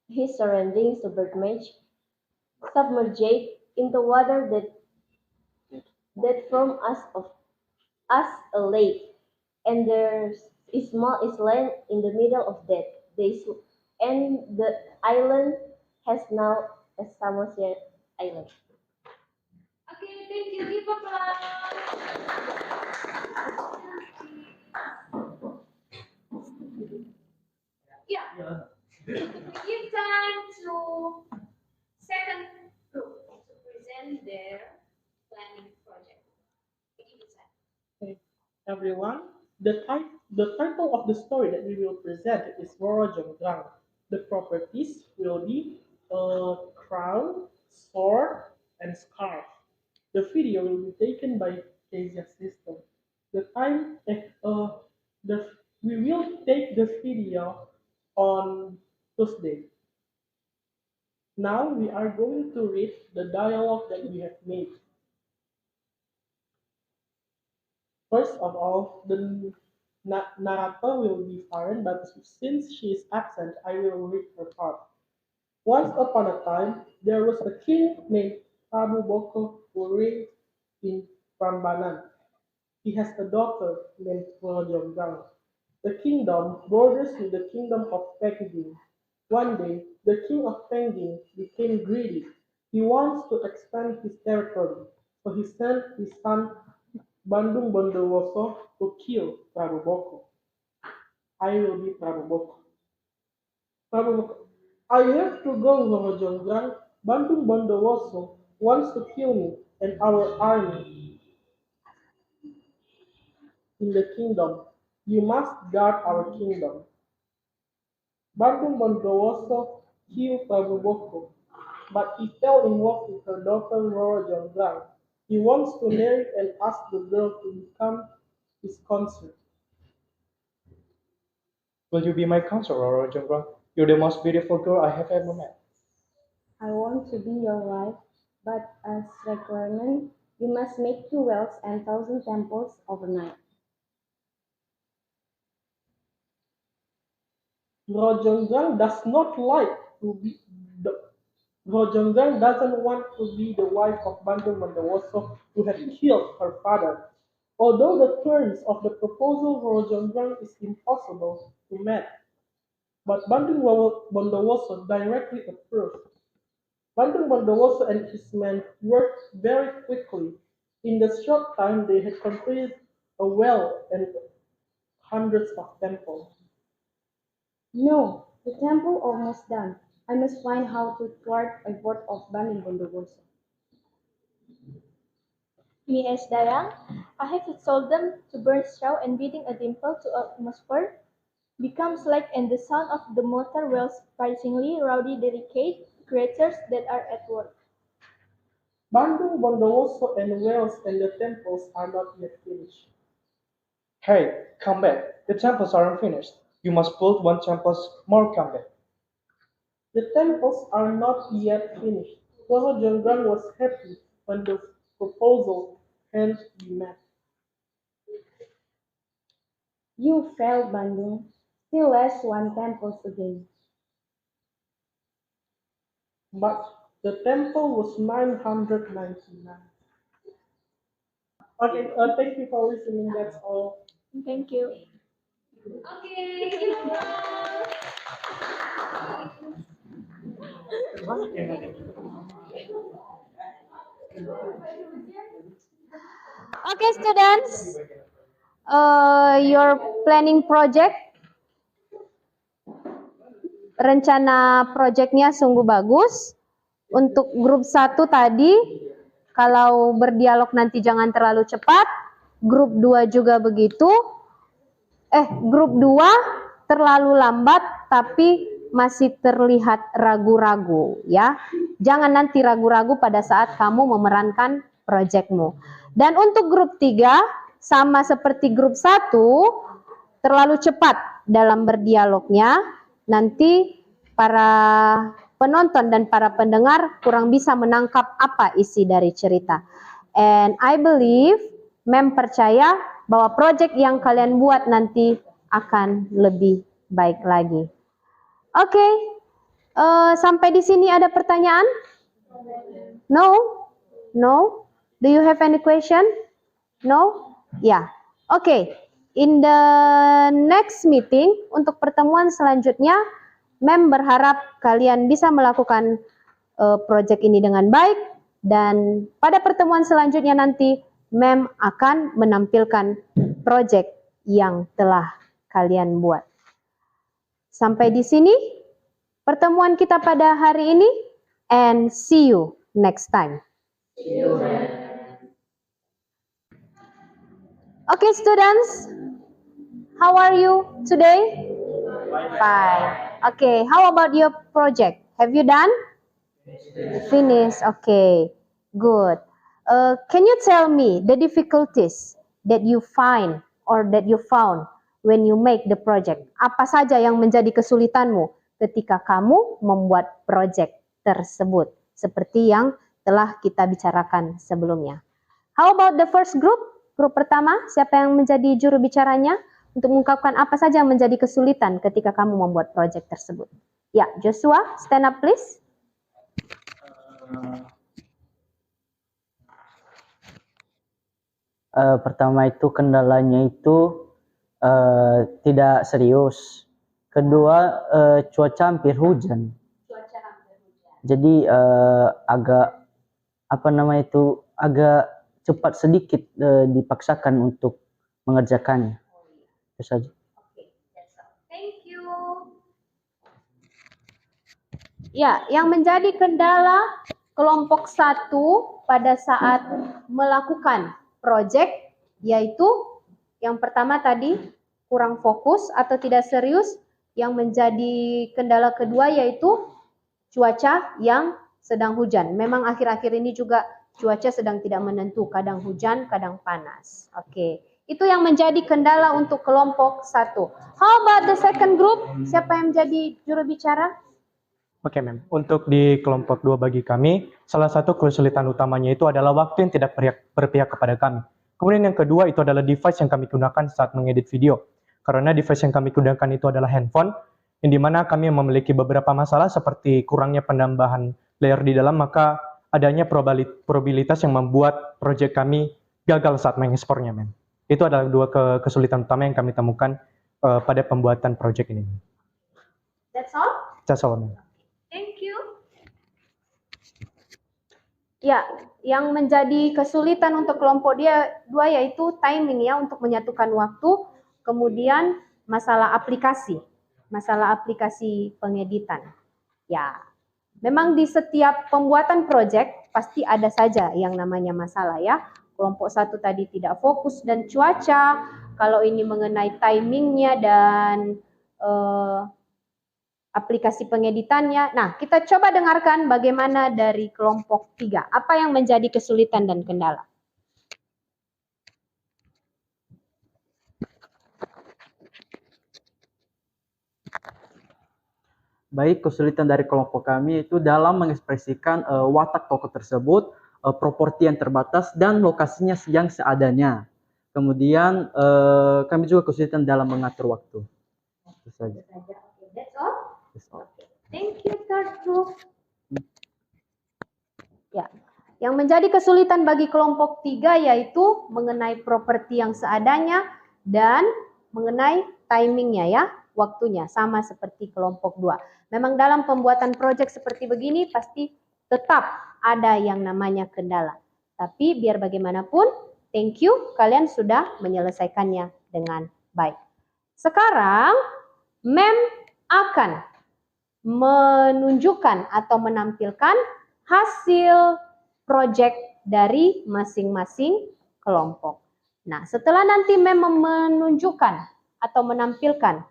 his surroundings submerged into water that from us a lake, and there's a small island in the middle of that. And the island has now a Samosir Island. Okay, thank you. Give applause. Yeah. Give time to second group to present their planning project. Give it time. Hey, everyone, the title of the story that we will present is Roro Jonggrang. The properties will be a crown, sword, and scarf. The video will be taken by Asia System. The time, the we will take the video on Tuesday. Now we are going to read the dialogue that we have made. First of all, the narrator will be foreign, but since she is absent, I will read her part. Once upon a time, there was a king named Prabu Boko who reigned in Prambanan. He has a daughter named Rojonggang. The kingdom borders with the kingdom of Pengging. One day, the king of Pengging became greedy. He wants to expand his territory, so he sent his son Bandung Bondowoso to kill Prabu Boko. I will be Prabu Boko. Prabu Boko. I have to go, Rojonggang. Bandung Bondowoso wants to kill me and our army in the kingdom. You must guard our kingdom. Bandung Bondowoso killed Prabu Boko, but he fell in love with her daughter Roro Jonggrang. He wants to marry and ask the girl to become his consort. Will you be my consort, Roro Jonggrang? You're the most beautiful girl I have ever met. I want to be your wife, but as requirement, you must make 2 wells and 1,000 temples overnight. Rojonggang does not like to be the Rojonggang doesn't want to be the wife of Bandung Bondowoso who had killed her father. Although the terms of the proposal Rojonggang is impossible to meet, but Bandung Bondowoso directly approved. Bandung Bondowoso and his men worked very quickly. In the short time they had completed a well and hundreds of temples. No, the temple almost done. I must find how to thwart a vote of Bandung Bondowoso. Me as Dayang, I have told them to burn straw and building a temple to atmosphere becomes like and the sound of the mortar well surprisingly rowdy delicate creatures that are at work. Bandung, Bondowoso, and wells and the temples are not yet finished. Hey, come back. The temples aren't finished. You must build one temple more. Come back. The temples are not yet finished. Loro Jonggrang was happy when the proposal can be met. You failed, Bandung. Still less one temple again. But the temple was 999. Okay, thank you for listening. That's all. Thank you. Oke, kita Okay, students, your planning project, rencana projectnya sungguh bagus. Untuk grup 1 tadi, kalau berdialog nanti jangan terlalu cepat. Grup 2 juga begitu. Grup 2 terlalu lambat tapi masih terlihat ragu-ragu ya. Jangan nanti ragu-ragu pada saat kamu memerankan projectmu. Dan untuk grup 3 sama seperti grup 1 terlalu cepat dalam berdialognya. Nanti para penonton dan para pendengar kurang bisa menangkap apa isi dari cerita. And I believe, Mem percaya bahwa project yang kalian buat nanti akan lebih baik lagi. Oke, sampai di sini ada pertanyaan? No? No? Do you have any question? No? Ya. Oke. In the next meeting, untuk pertemuan selanjutnya, Mem berharap kalian bisa melakukan project ini dengan baik, dan pada pertemuan selanjutnya nanti Mem akan menampilkan project yang telah kalian buat. Sampai di sini pertemuan kita pada hari ini, and see you next time. Okay, students, how are you today? Fine. Okay, how about your project? Have you done? Finished. Okay, good. Can you tell me the difficulties that you find or that you found when you make the project? Apa saja yang menjadi kesulitanmu ketika kamu membuat project tersebut? Seperti yang telah kita bicarakan sebelumnya. How about the first group? Grup pertama, siapa yang menjadi juru bicaranya? Untuk mengungkapkan apa saja yang menjadi kesulitan ketika kamu membuat project tersebut. Ya, Joshua, stand up please. Pertama itu kendalanya itu tidak serius. Kedua, cuaca hampir hujan. Jadi agak agak cepat sedikit dipaksakan untuk mengerjakannya. Itu saja. Thank you. Ya, yang menjadi kendala kelompok 1 pada saat melakukan project yaitu yang pertama tadi kurang fokus atau tidak serius. Yang menjadi kendala kedua yaitu cuaca yang sedang hujan. Memang akhir-akhir ini juga cuaca sedang tidak menentu, kadang hujan, kadang panas. Oke. Itu yang menjadi kendala untuk kelompok 1. How about the second group? Siapa yang menjadi juru bicara? Oke, Mem. Untuk di kelompok 2 bagi kami, salah satu kesulitan utamanya itu adalah waktu yang tidak berpihak kepada kami. Kemudian yang kedua itu adalah device yang kami gunakan saat mengedit video. Karena device yang kami gunakan itu adalah handphone, yang dimana kami memiliki beberapa masalah seperti kurangnya penambahan layer di dalam, maka adanya probabilitas yang membuat project kami gagal saat mengekspornya, Mem. Itu adalah 2 kesulitan utama yang kami temukan pada pembuatan project ini. That's all? That's all, Mem. Thank you. Ya, yang menjadi kesulitan untuk kelompok 2 yaitu timing ya, untuk menyatukan waktu, kemudian masalah aplikasi pengeditan. Ya, memang di setiap pembuatan project pasti ada saja yang namanya masalah ya. Kelompok 1 tadi tidak fokus dan cuaca, kalau ini mengenai timingnya dan aplikasi pengeditannya. Nah, kita coba dengarkan bagaimana dari kelompok 3. Apa yang menjadi kesulitan dan kendala? Baik, kesulitan dari kelompok kami itu dalam mengekspresikan watak tokoh tersebut, properti yang terbatas, dan lokasinya yang seadanya. Kemudian kami juga kesulitan dalam mengatur waktu. Itu saja. That's all? That's all. Thank you, third group. Ya, yang menjadi kesulitan bagi kelompok 3 yaitu mengenai properti yang seadanya dan mengenai timingnya ya, waktunya, sama seperti kelompok 2. Memang dalam pembuatan proyek seperti begini pasti tetap ada yang namanya kendala. Tapi biar bagaimanapun, thank you, kalian sudah menyelesaikannya dengan baik. Sekarang, Mem akan menunjukkan atau menampilkan hasil proyek dari masing-masing kelompok. Nah, setelah nanti Mem menunjukkan atau menampilkan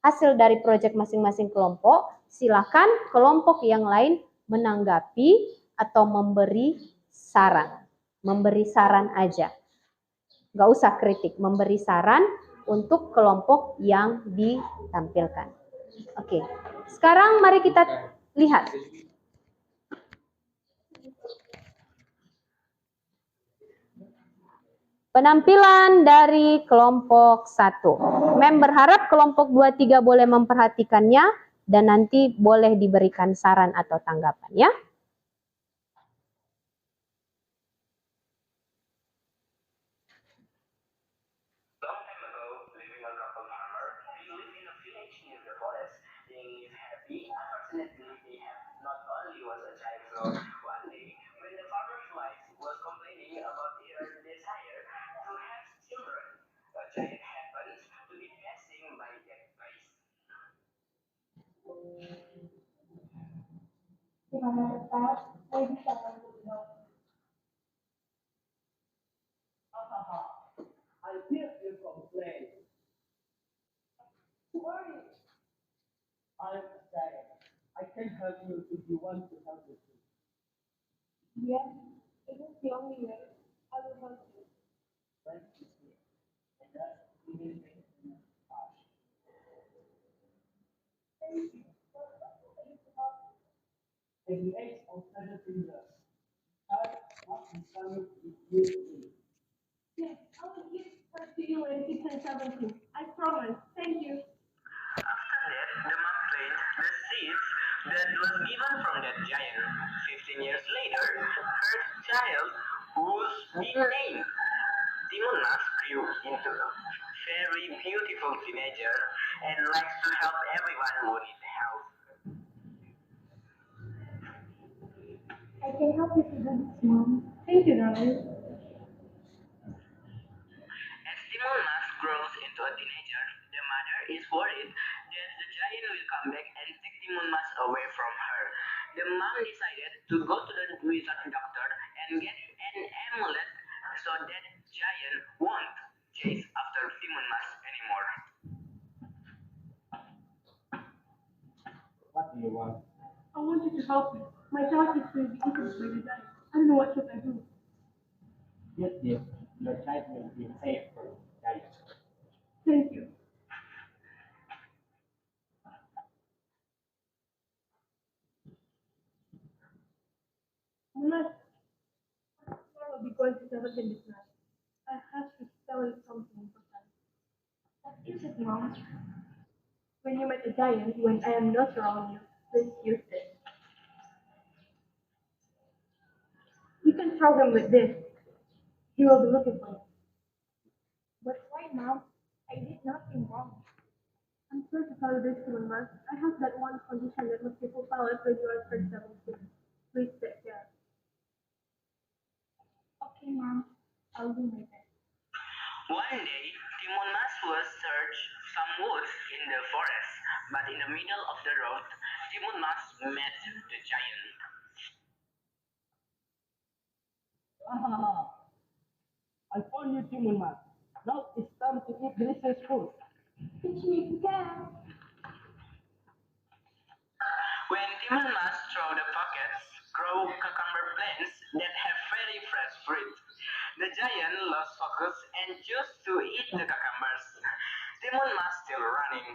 hasil dari proyek masing-masing kelompok, silakan kelompok yang lain menanggapi atau memberi saran. Memberi saran aja. Nggak usah kritik, memberi saran untuk kelompok yang ditampilkan. Oke, sekarang mari kita lihat. Penampilan dari kelompok 1. Mem berharap kelompok 2, 3 boleh memperhatikannya dan nanti boleh diberikan saran atau tanggapan ya. I hear you complain. Worry. I'm sorry. I can help you if you want to help me. Yes, it is the only way. I will help you. Thank you. And that's really harsh. Thank you. At the age of 17 years, I want to come with you. Yes, I will give her to you when she turns 17. I promise. Thank you. After that, the mom planted the seeds that was given from that giant. 15 years later, her child, whose big name, Timon Mas, grew into a very beautiful teenager and likes to help everyone who needs help. I can help you to do this, Mom. Thank you, darling. As Timon Mas grows into a teenager, the mother is worried that the giant will come back and take Timon Mas away from her. The mom decided to go to the wizard doctor and get an amulet so that giant won't chase after Timon Mas anymore. What do you want? I want you to help me. My child is going to be eaten by the giant. I don't know what should I do. Yes, dear. Your child will be safe from giant. Thank you. Mama, I will be going to 17 this night. I have to tell you something important. What is it, Mom? When you met a giant, when I am not around you, please use it. You can tell him with this. He will be looking for you. But why, Mom? I did nothing wrong. I'm sorry to tell you this, Mama. I have that one condition that must be fulfilled when you are turn 17. Please take care. Okay, Mom. I'll do my best. One day, Timon Mas was search some woods in the forest, but in the middle of the road, Timon Mas met the giant. I found you, Timon Mas. Now it's time to eat delicious food. Teach me if you can. When Timon Mas throw the pockets, grow cucumber plants that have very fresh fruit. The giant lost focus and chose to eat the cucumbers. Timon Mas still running.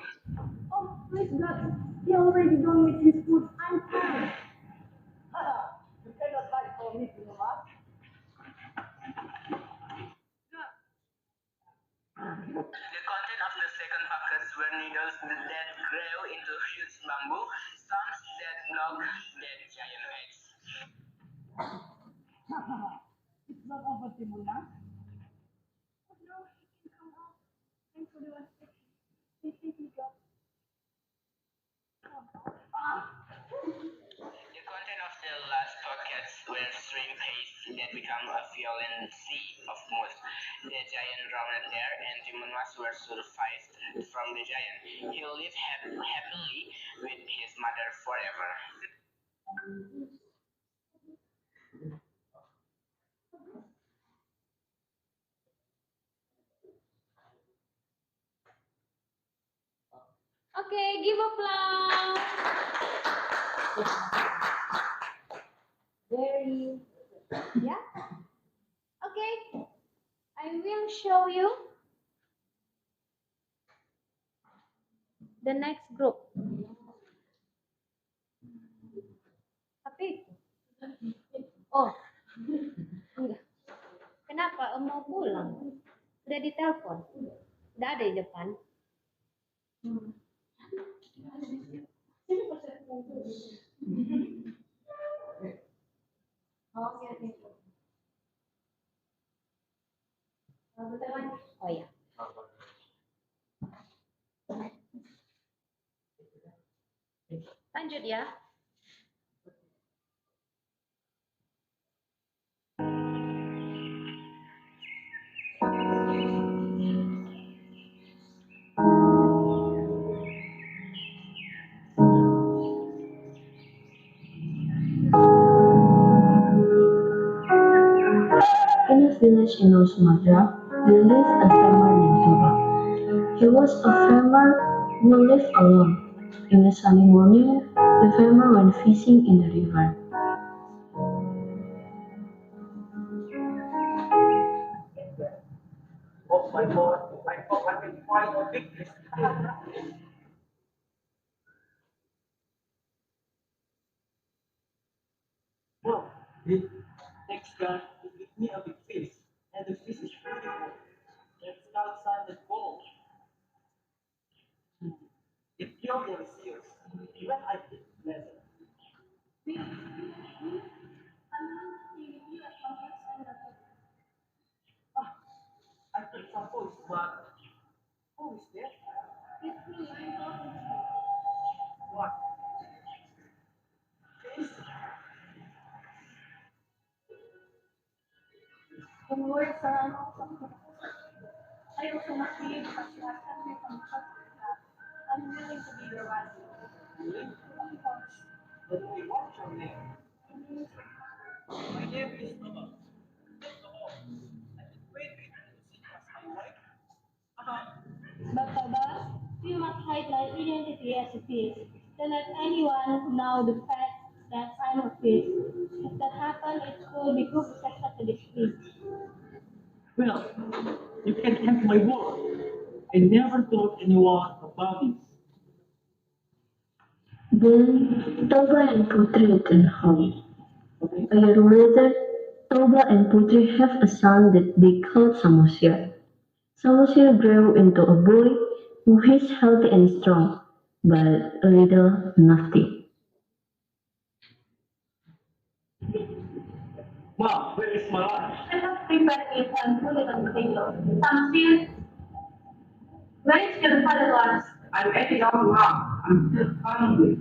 Oh, please God, he already done with his food. I'm tired. You cannot lie for me, Mas. The content of the second pockets were needles that grew into huge bamboo stumps that block that giant eggs. It's not over, Timuna. Oh no, he can come out. Thanks for the last section. They think he got. The content of the last pockets were shrimp paste that became a violent sea of mud. The giant drowned there, and Timonmas were survived from the giant. He lived happily with his mother forever. Okay, give applause. Very, yeah. Okay, I will show you the next group. Tapi, oh, enggak. Kenapa mau pulang? Udah ditelepon. Udah ada di depan. Oke, oke. Oh ya. Lanjut ya. In a village in North Sumatra, there lived a farmer named Toba. He was a farmer who lived alone. In a sunny morning, the farmer went fishing in the river. Oh my God, I thought I can find a big fish. Wow, next guy will give me a big fish, and the fish is beautiful. It's outside the bowl. It's pure delicious. When I eat pleasant. Ah, I heard some voice, but who is there? It's me, I'm talking to you. What? Fish? Don't worry, sir, I'm also I also must be able to accept me from I'm willing to be your wife. Really? Of course. Let me watch your name. My name is Thomas. First of all, I can wait to see as my wife. But Baba, you must hide my identity as a fish. Don't let anyone know the fact that I'm a fish. If that happens, it will be good to this fish. Well, you can have my word. I never told anyone about this. Then Toba and Putri returned home. A year later, Toba and Putri have a son that they called Samosir. Samosir grew into a boy who is healthy and strong, but a little naughty. Mom, where is my lunch? I have prepared it and put it on the table. Samsir, where is your father was? I'm getting out now. I'm still hungry.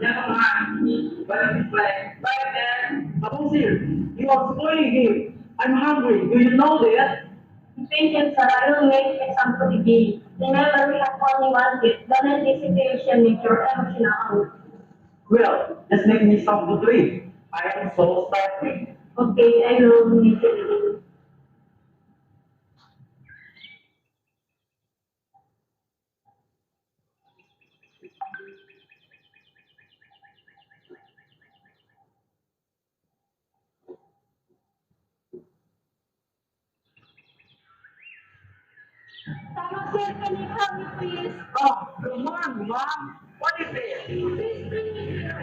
Never mind. Where is his plate? Right there. Above here. You are spoiling him. I'm hungry. Do you know that? Patience, sir, I will make some food again. Remember, we have only one gift. Don't let this situation make your emotional hunger. Well, just make me some to drink. I am so starving. Okay, I will make it. help me, please? Oh, come on, Mom. What is it? Please bring me here.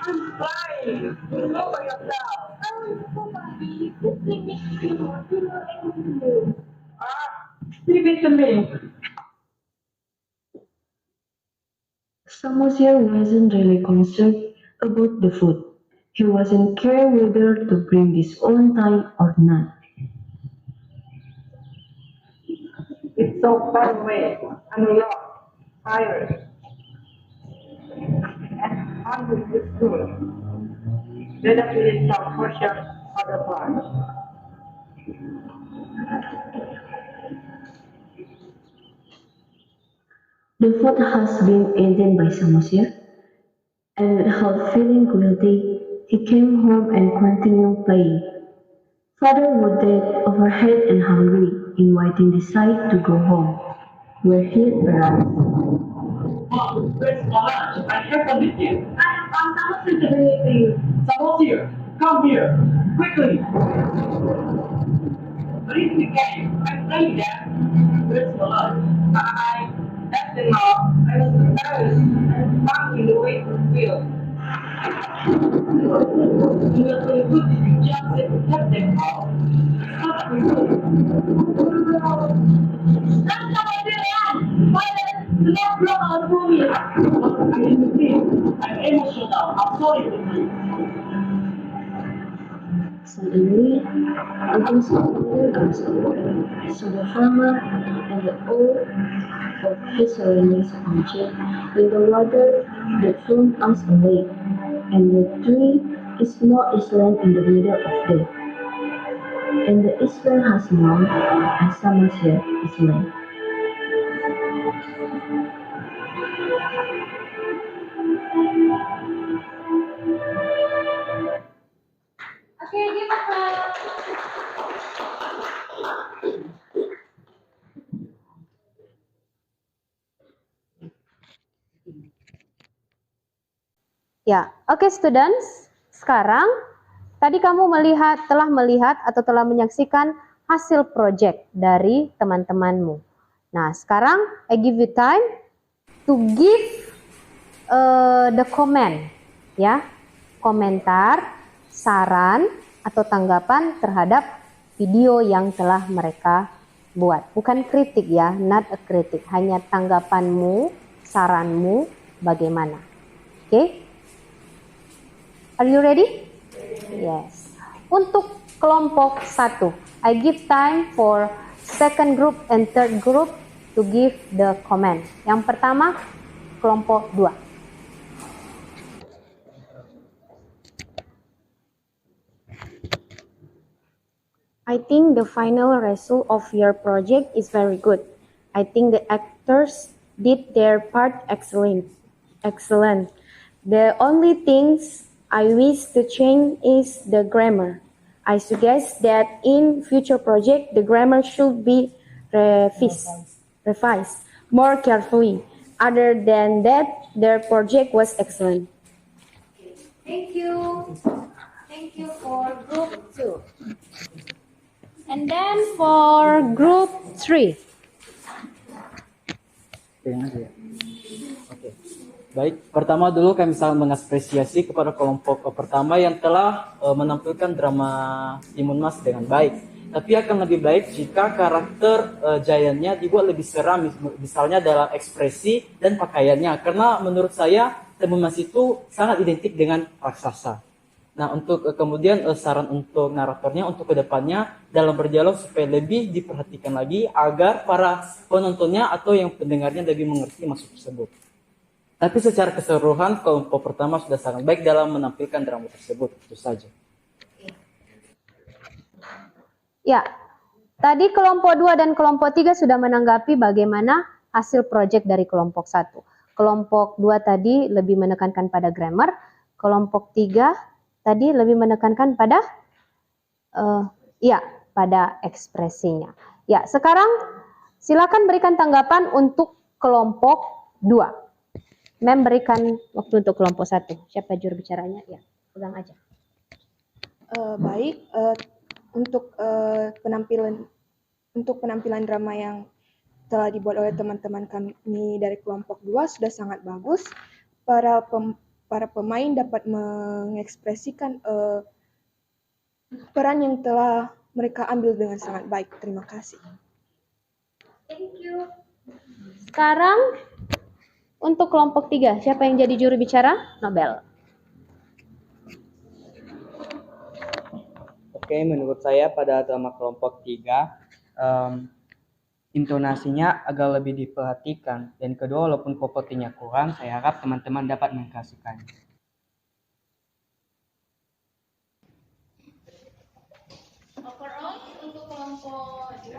I'm fine. You know by yourself. Oh, so mommy, please bring me here. You know everything. Leave it to me. Samosir wasn't really concerned about the food. He wasn't care whether to bring this on time or not. It's so far away. I'm lost, tired, and hungry with food. Let us eat some kosher other part. The food has been eaten by Samosir, and without feeling guilty, he came home and continued playing. Father would dead overhead and hungry, inviting the side to go home, where he arrived. Mom, where's my lunch? I have come with you. I have found something to bring it to you. Someone's here. Come here. Quickly. Please begin. I'm saying that. Where's my lunch? That's enough. I was embarrassed and found in the way to feel. You are so good if you just accept them all. Stop me. That's how I feel, yeah. Father, do not blow out for me. I didn't think. I'm emotional. I'm sorry for you. Suddenly, Uncle Samuel comes over, so the farmer and the old of his surroundings punctured with the water that flowed us away, and the tree is small island in the middle of the and the island has known as Samosia Island. Okay, give a clap. Ya, oke students. Sekarang tadi kamu telah melihat atau telah menyaksikan hasil project dari teman-temanmu. Nah, sekarang I give you time to give the comment, ya, komentar, saran atau tanggapan terhadap video yang telah mereka buat. Bukan kritik ya, not a kritik, hanya tanggapanmu, saranmu bagaimana. Oke? Are you ready? Yes. Untuk kelompok 1, I give time for second group and third group to give the comment. Yang pertama, kelompok 2. I think the final result of your project is very good. I think the actors did their part excellent. The only things I wish to change is the grammar. I suggest that in future project the grammar should be revised more carefully. Other than that, their project was excellent. Thank you. Thank you for group 2. And then for group 3. Oke. Baik, pertama dulu kami sangat mengapresiasi kepada kelompok pertama yang telah menampilkan drama Timun Mas dengan baik. Tapi akan lebih baik jika karakter Giant-nya dibuat lebih seram, misalnya dalam ekspresi dan pakaiannya. Karena menurut saya Timun Mas itu sangat identik dengan raksasa. Nah, untuk kemudian saran untuk naratornya untuk kedepannya dalam berdialog supaya lebih diperhatikan lagi agar para penontonnya atau yang pendengarnya lebih mengerti maksud tersebut. Tapi secara keseluruhan kelompok pertama sudah sangat baik dalam menampilkan drama tersebut, itu saja. Ya, tadi kelompok 2 dan kelompok 3 sudah menanggapi bagaimana hasil project dari kelompok 1. Kelompok 2 tadi lebih menekankan pada grammar, kelompok 3 tadi lebih menekankan pada pada ekspresinya. Ya, sekarang silakan berikan tanggapan untuk kelompok 2. Mem berikan waktu untuk kelompok 1. Siapa juru bicaranya? Ya, pegang aja. Baik, untuk penampilan drama yang telah dibuat oleh teman-teman kami dari kelompok 2 sudah sangat bagus. Para pemain dapat mengekspresikan peran yang telah mereka ambil dengan sangat baik. Terima kasih. Thank you. Sekarang untuk kelompok 3, siapa yang jadi juru bicara? Nobel. Oke, menurut saya pada drama kelompok 3, intonasinya agak lebih diperhatikan. Dan kedua, walaupun propertinya kurang, saya harap teman-teman dapat mengkasihkannya. Overall untuk kelompok 2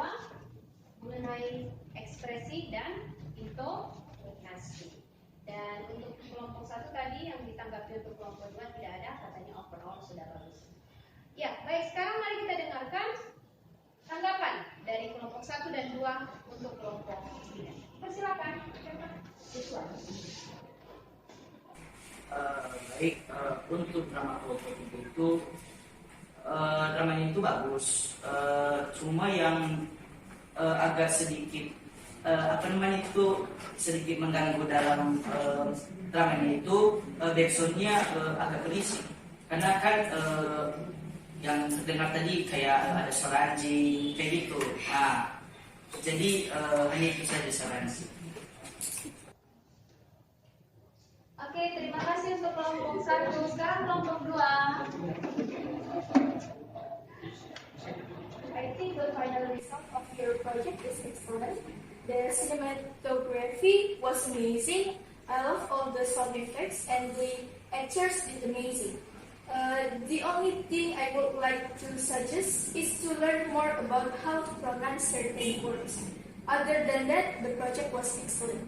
mengenai ekspresi dan intonasi. Dan untuk kelompok 1 tadi yang ditanggapi untuk kelompok 2 tidak ada, katanya overall sudah bagus. Ya, baik, sekarang mari kita dengarkan tanggapan dari kelompok 1 dan 2 untuk kelompok 3. Persilakan. Baik, untuk drama kelompok itu dramanya itu bagus, cuma yang agak sedikit sedikit mengganggu dalam dramanya itu backsoundnya agak berisik, karena kan yang terdengar tadi kayak ada suara anjing kayak gitu. Nah, jadi hanya itu saja sarannya. Oke, terima kasih untuk kelompok 1. Sekarang kelompok 2. I think the final result of your project is excellent. The cinematography was amazing. I love all the sound effects and the actors did amazing. The only thing I would like to suggest is to learn more about how to pronounce certain words. Other than that, the project was excellent.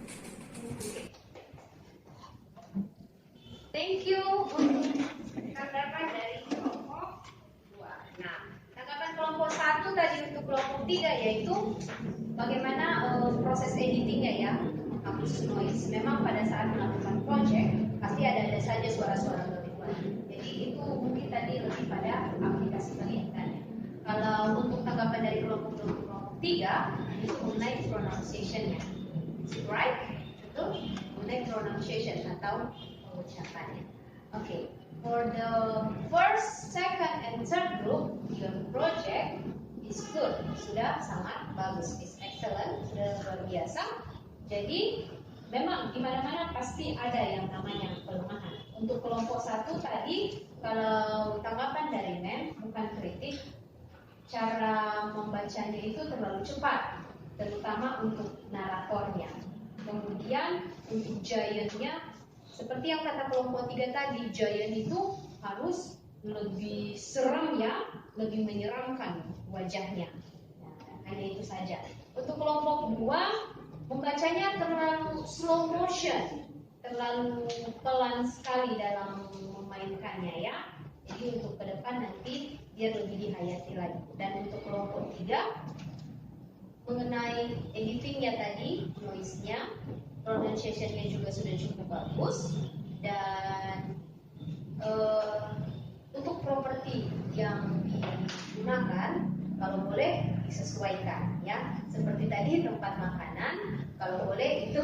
Thank you untuk tanggapan dari kelompok 2. Nah, tanggapan kelompok 1 tadi untuk kelompok 3 yaitu bagaimana proses editingnya ya, menghapus noise. Memang pada saat melakukan project pasti ada saja suara-suara gangguan. Jadi itu mungkin tadi lebih pada aplikasi pengintannya. Kalau untuk tanggapan dari kelompok 3 itu mengenai pronunciation-nya, right? Betul? Mengenai pronunciation atau ucapannya. Okay, for the first, second, and third group, your project is good, sudah sangat bagus, is excellent, sudah luar biasa. Jadi memang di mana-mana pasti ada yang namanya kelemahan. Untuk kelompok 1 tadi, kalau tanggapan dari Mem bukan kritik, cara membacanya itu terlalu cepat, terutama untuk naratornya. Kemudian untuk giant-nya, seperti yang kata kelompok 3 tadi, giant itu harus lebih seram ya, lebih menyeramkan wajahnya. Nah, hanya itu saja. Untuk kelompok 2, membacanya terlalu slow motion, terlalu pelan sekali dalam memainkannya ya. Jadi untuk ke depan nanti biar lebih dihayati lagi. Dan untuk kelompok 3, mengenai editingnya tadi, noise-nya, pronunciation-nya juga sudah cukup bagus. Dan untuk properti yang digunakan, kalau boleh disesuaikan ya. Seperti tadi tempat makanan, kalau boleh itu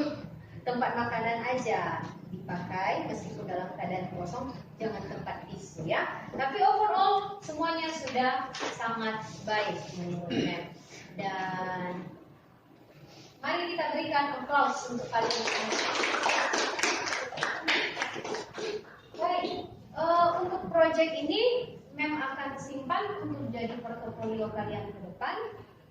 tempat makanan aja dipakai meskipun dalam keadaan kosong, jangan tempat tisu ya. Tapi overall semuanya sudah sangat baik menurut Mem. Dan mari kita berikan applause untuk kalian semua. Baik, untuk proyek ini Mem akan simpan untuk jadi portofolio kalian ke depan,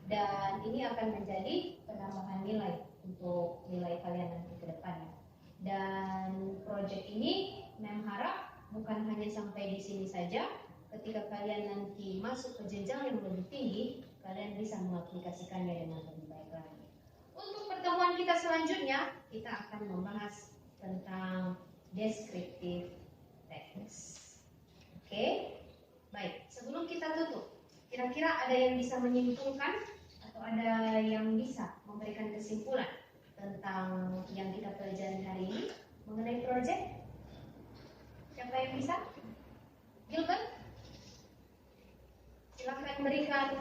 dan ini akan menjadi penambahan nilai untuk nilai kalian nanti ke depannya. Dan proyek ini Mem harap bukan hanya sampai di sini saja. Ketika kalian nanti masuk ke jenjang yang lebih tinggi, kalian bisa mengaplikasikannya dengan lebih baik lagi. Untuk pertemuan kita selanjutnya, kita akan membahas tentang descriptive text. Oke, baik. Sebelum kita tutup, kira-kira ada yang bisa menyimpulkan atau ada yang bisa memberikan kesimpulan tentang yang kita pelajari hari ini mengenai proyek? Siapa yang bisa? Gilbert? Silahkan berikan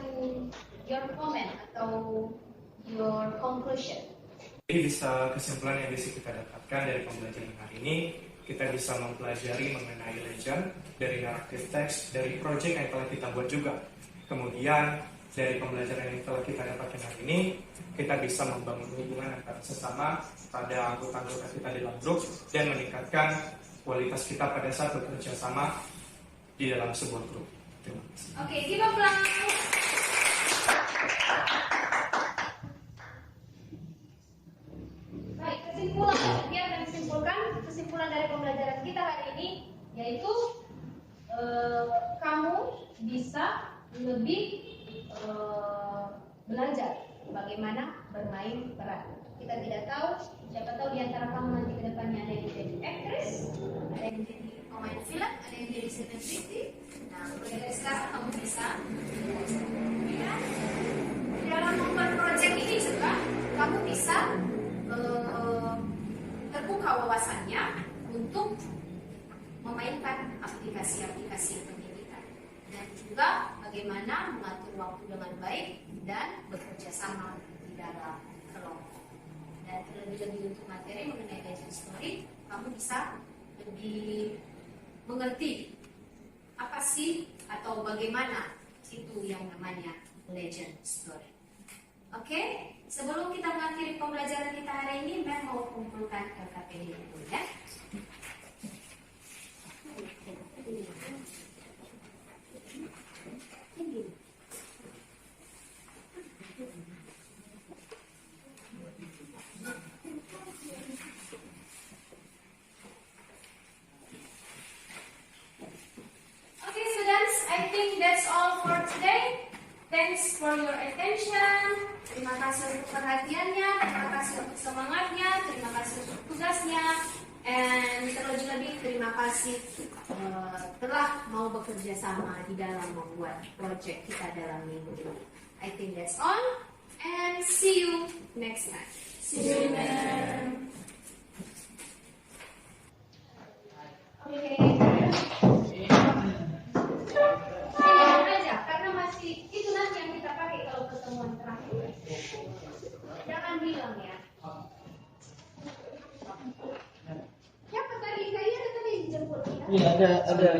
your comment atau your conclusion. Jadi bisa kesimpulan yang bisa kita dapatkan dari pembelajaran hari ini, kita bisa mempelajari mengenai legend, dari naratif teks, dari project yang telah kita buat juga. Kemudian dari pembelajaran yang telah kita dapatkan hari ini, kita bisa membangun hubungan antara sesama pada anggota-anggota kita dalam grup dan meningkatkan kualitas kita pada saat bekerja sama di dalam sebuah grup. Terima kasih. Oke, give applause. Baik, kesimpulan. Nanti akan disimpulkan kesimpulan dari pembelajaran kita hari ini, yaitu kamu bisa lebih belajar bagaimana bermain peran. Kita tidak tahu, siapa tahu di antara kamu nanti ke depannya ada yang jadi aktris, ada yang jadi pemain film, ada yang jadi selebriti. Nah, mulai dari sekarang kamu bisa belajar. Ya. Dalam membuat proyek ini juga kamu bisa terbuka wawasannya untuk memainkan aplikasi-aplikasi pendidikan dan juga bagaimana mengatur waktu dengan baik dan bekerja sama di dalam kelompok. Dan terlebih-lebih untuk materi mengenai legend story, kamu bisa lebih mengerti apa sih atau bagaimana itu yang namanya legend story. Oke, sebelum kita mengakhiri pembelajaran kita hari ini, Mel mau kumpulkan LKPD dulu ya. Okay, students, I think that's all for today. Thanks for your attention. Terima kasih untuk perhatiannya, terima kasih untuk semangatnya, terima kasih untuk tugasnya, and terlebih-lebih terima kasih telah mau bekerja sama di dalam membuat project kita dalam minggu ini. I think that's all, and see you next time. See you then. Okay. Aja, karena masih itu nanti yang kita pakai kalau pertemuan terakhir. Jangan bilang ya. Siapa tadi? Kayaknya ada tadi yang dijemput. Iya, ada.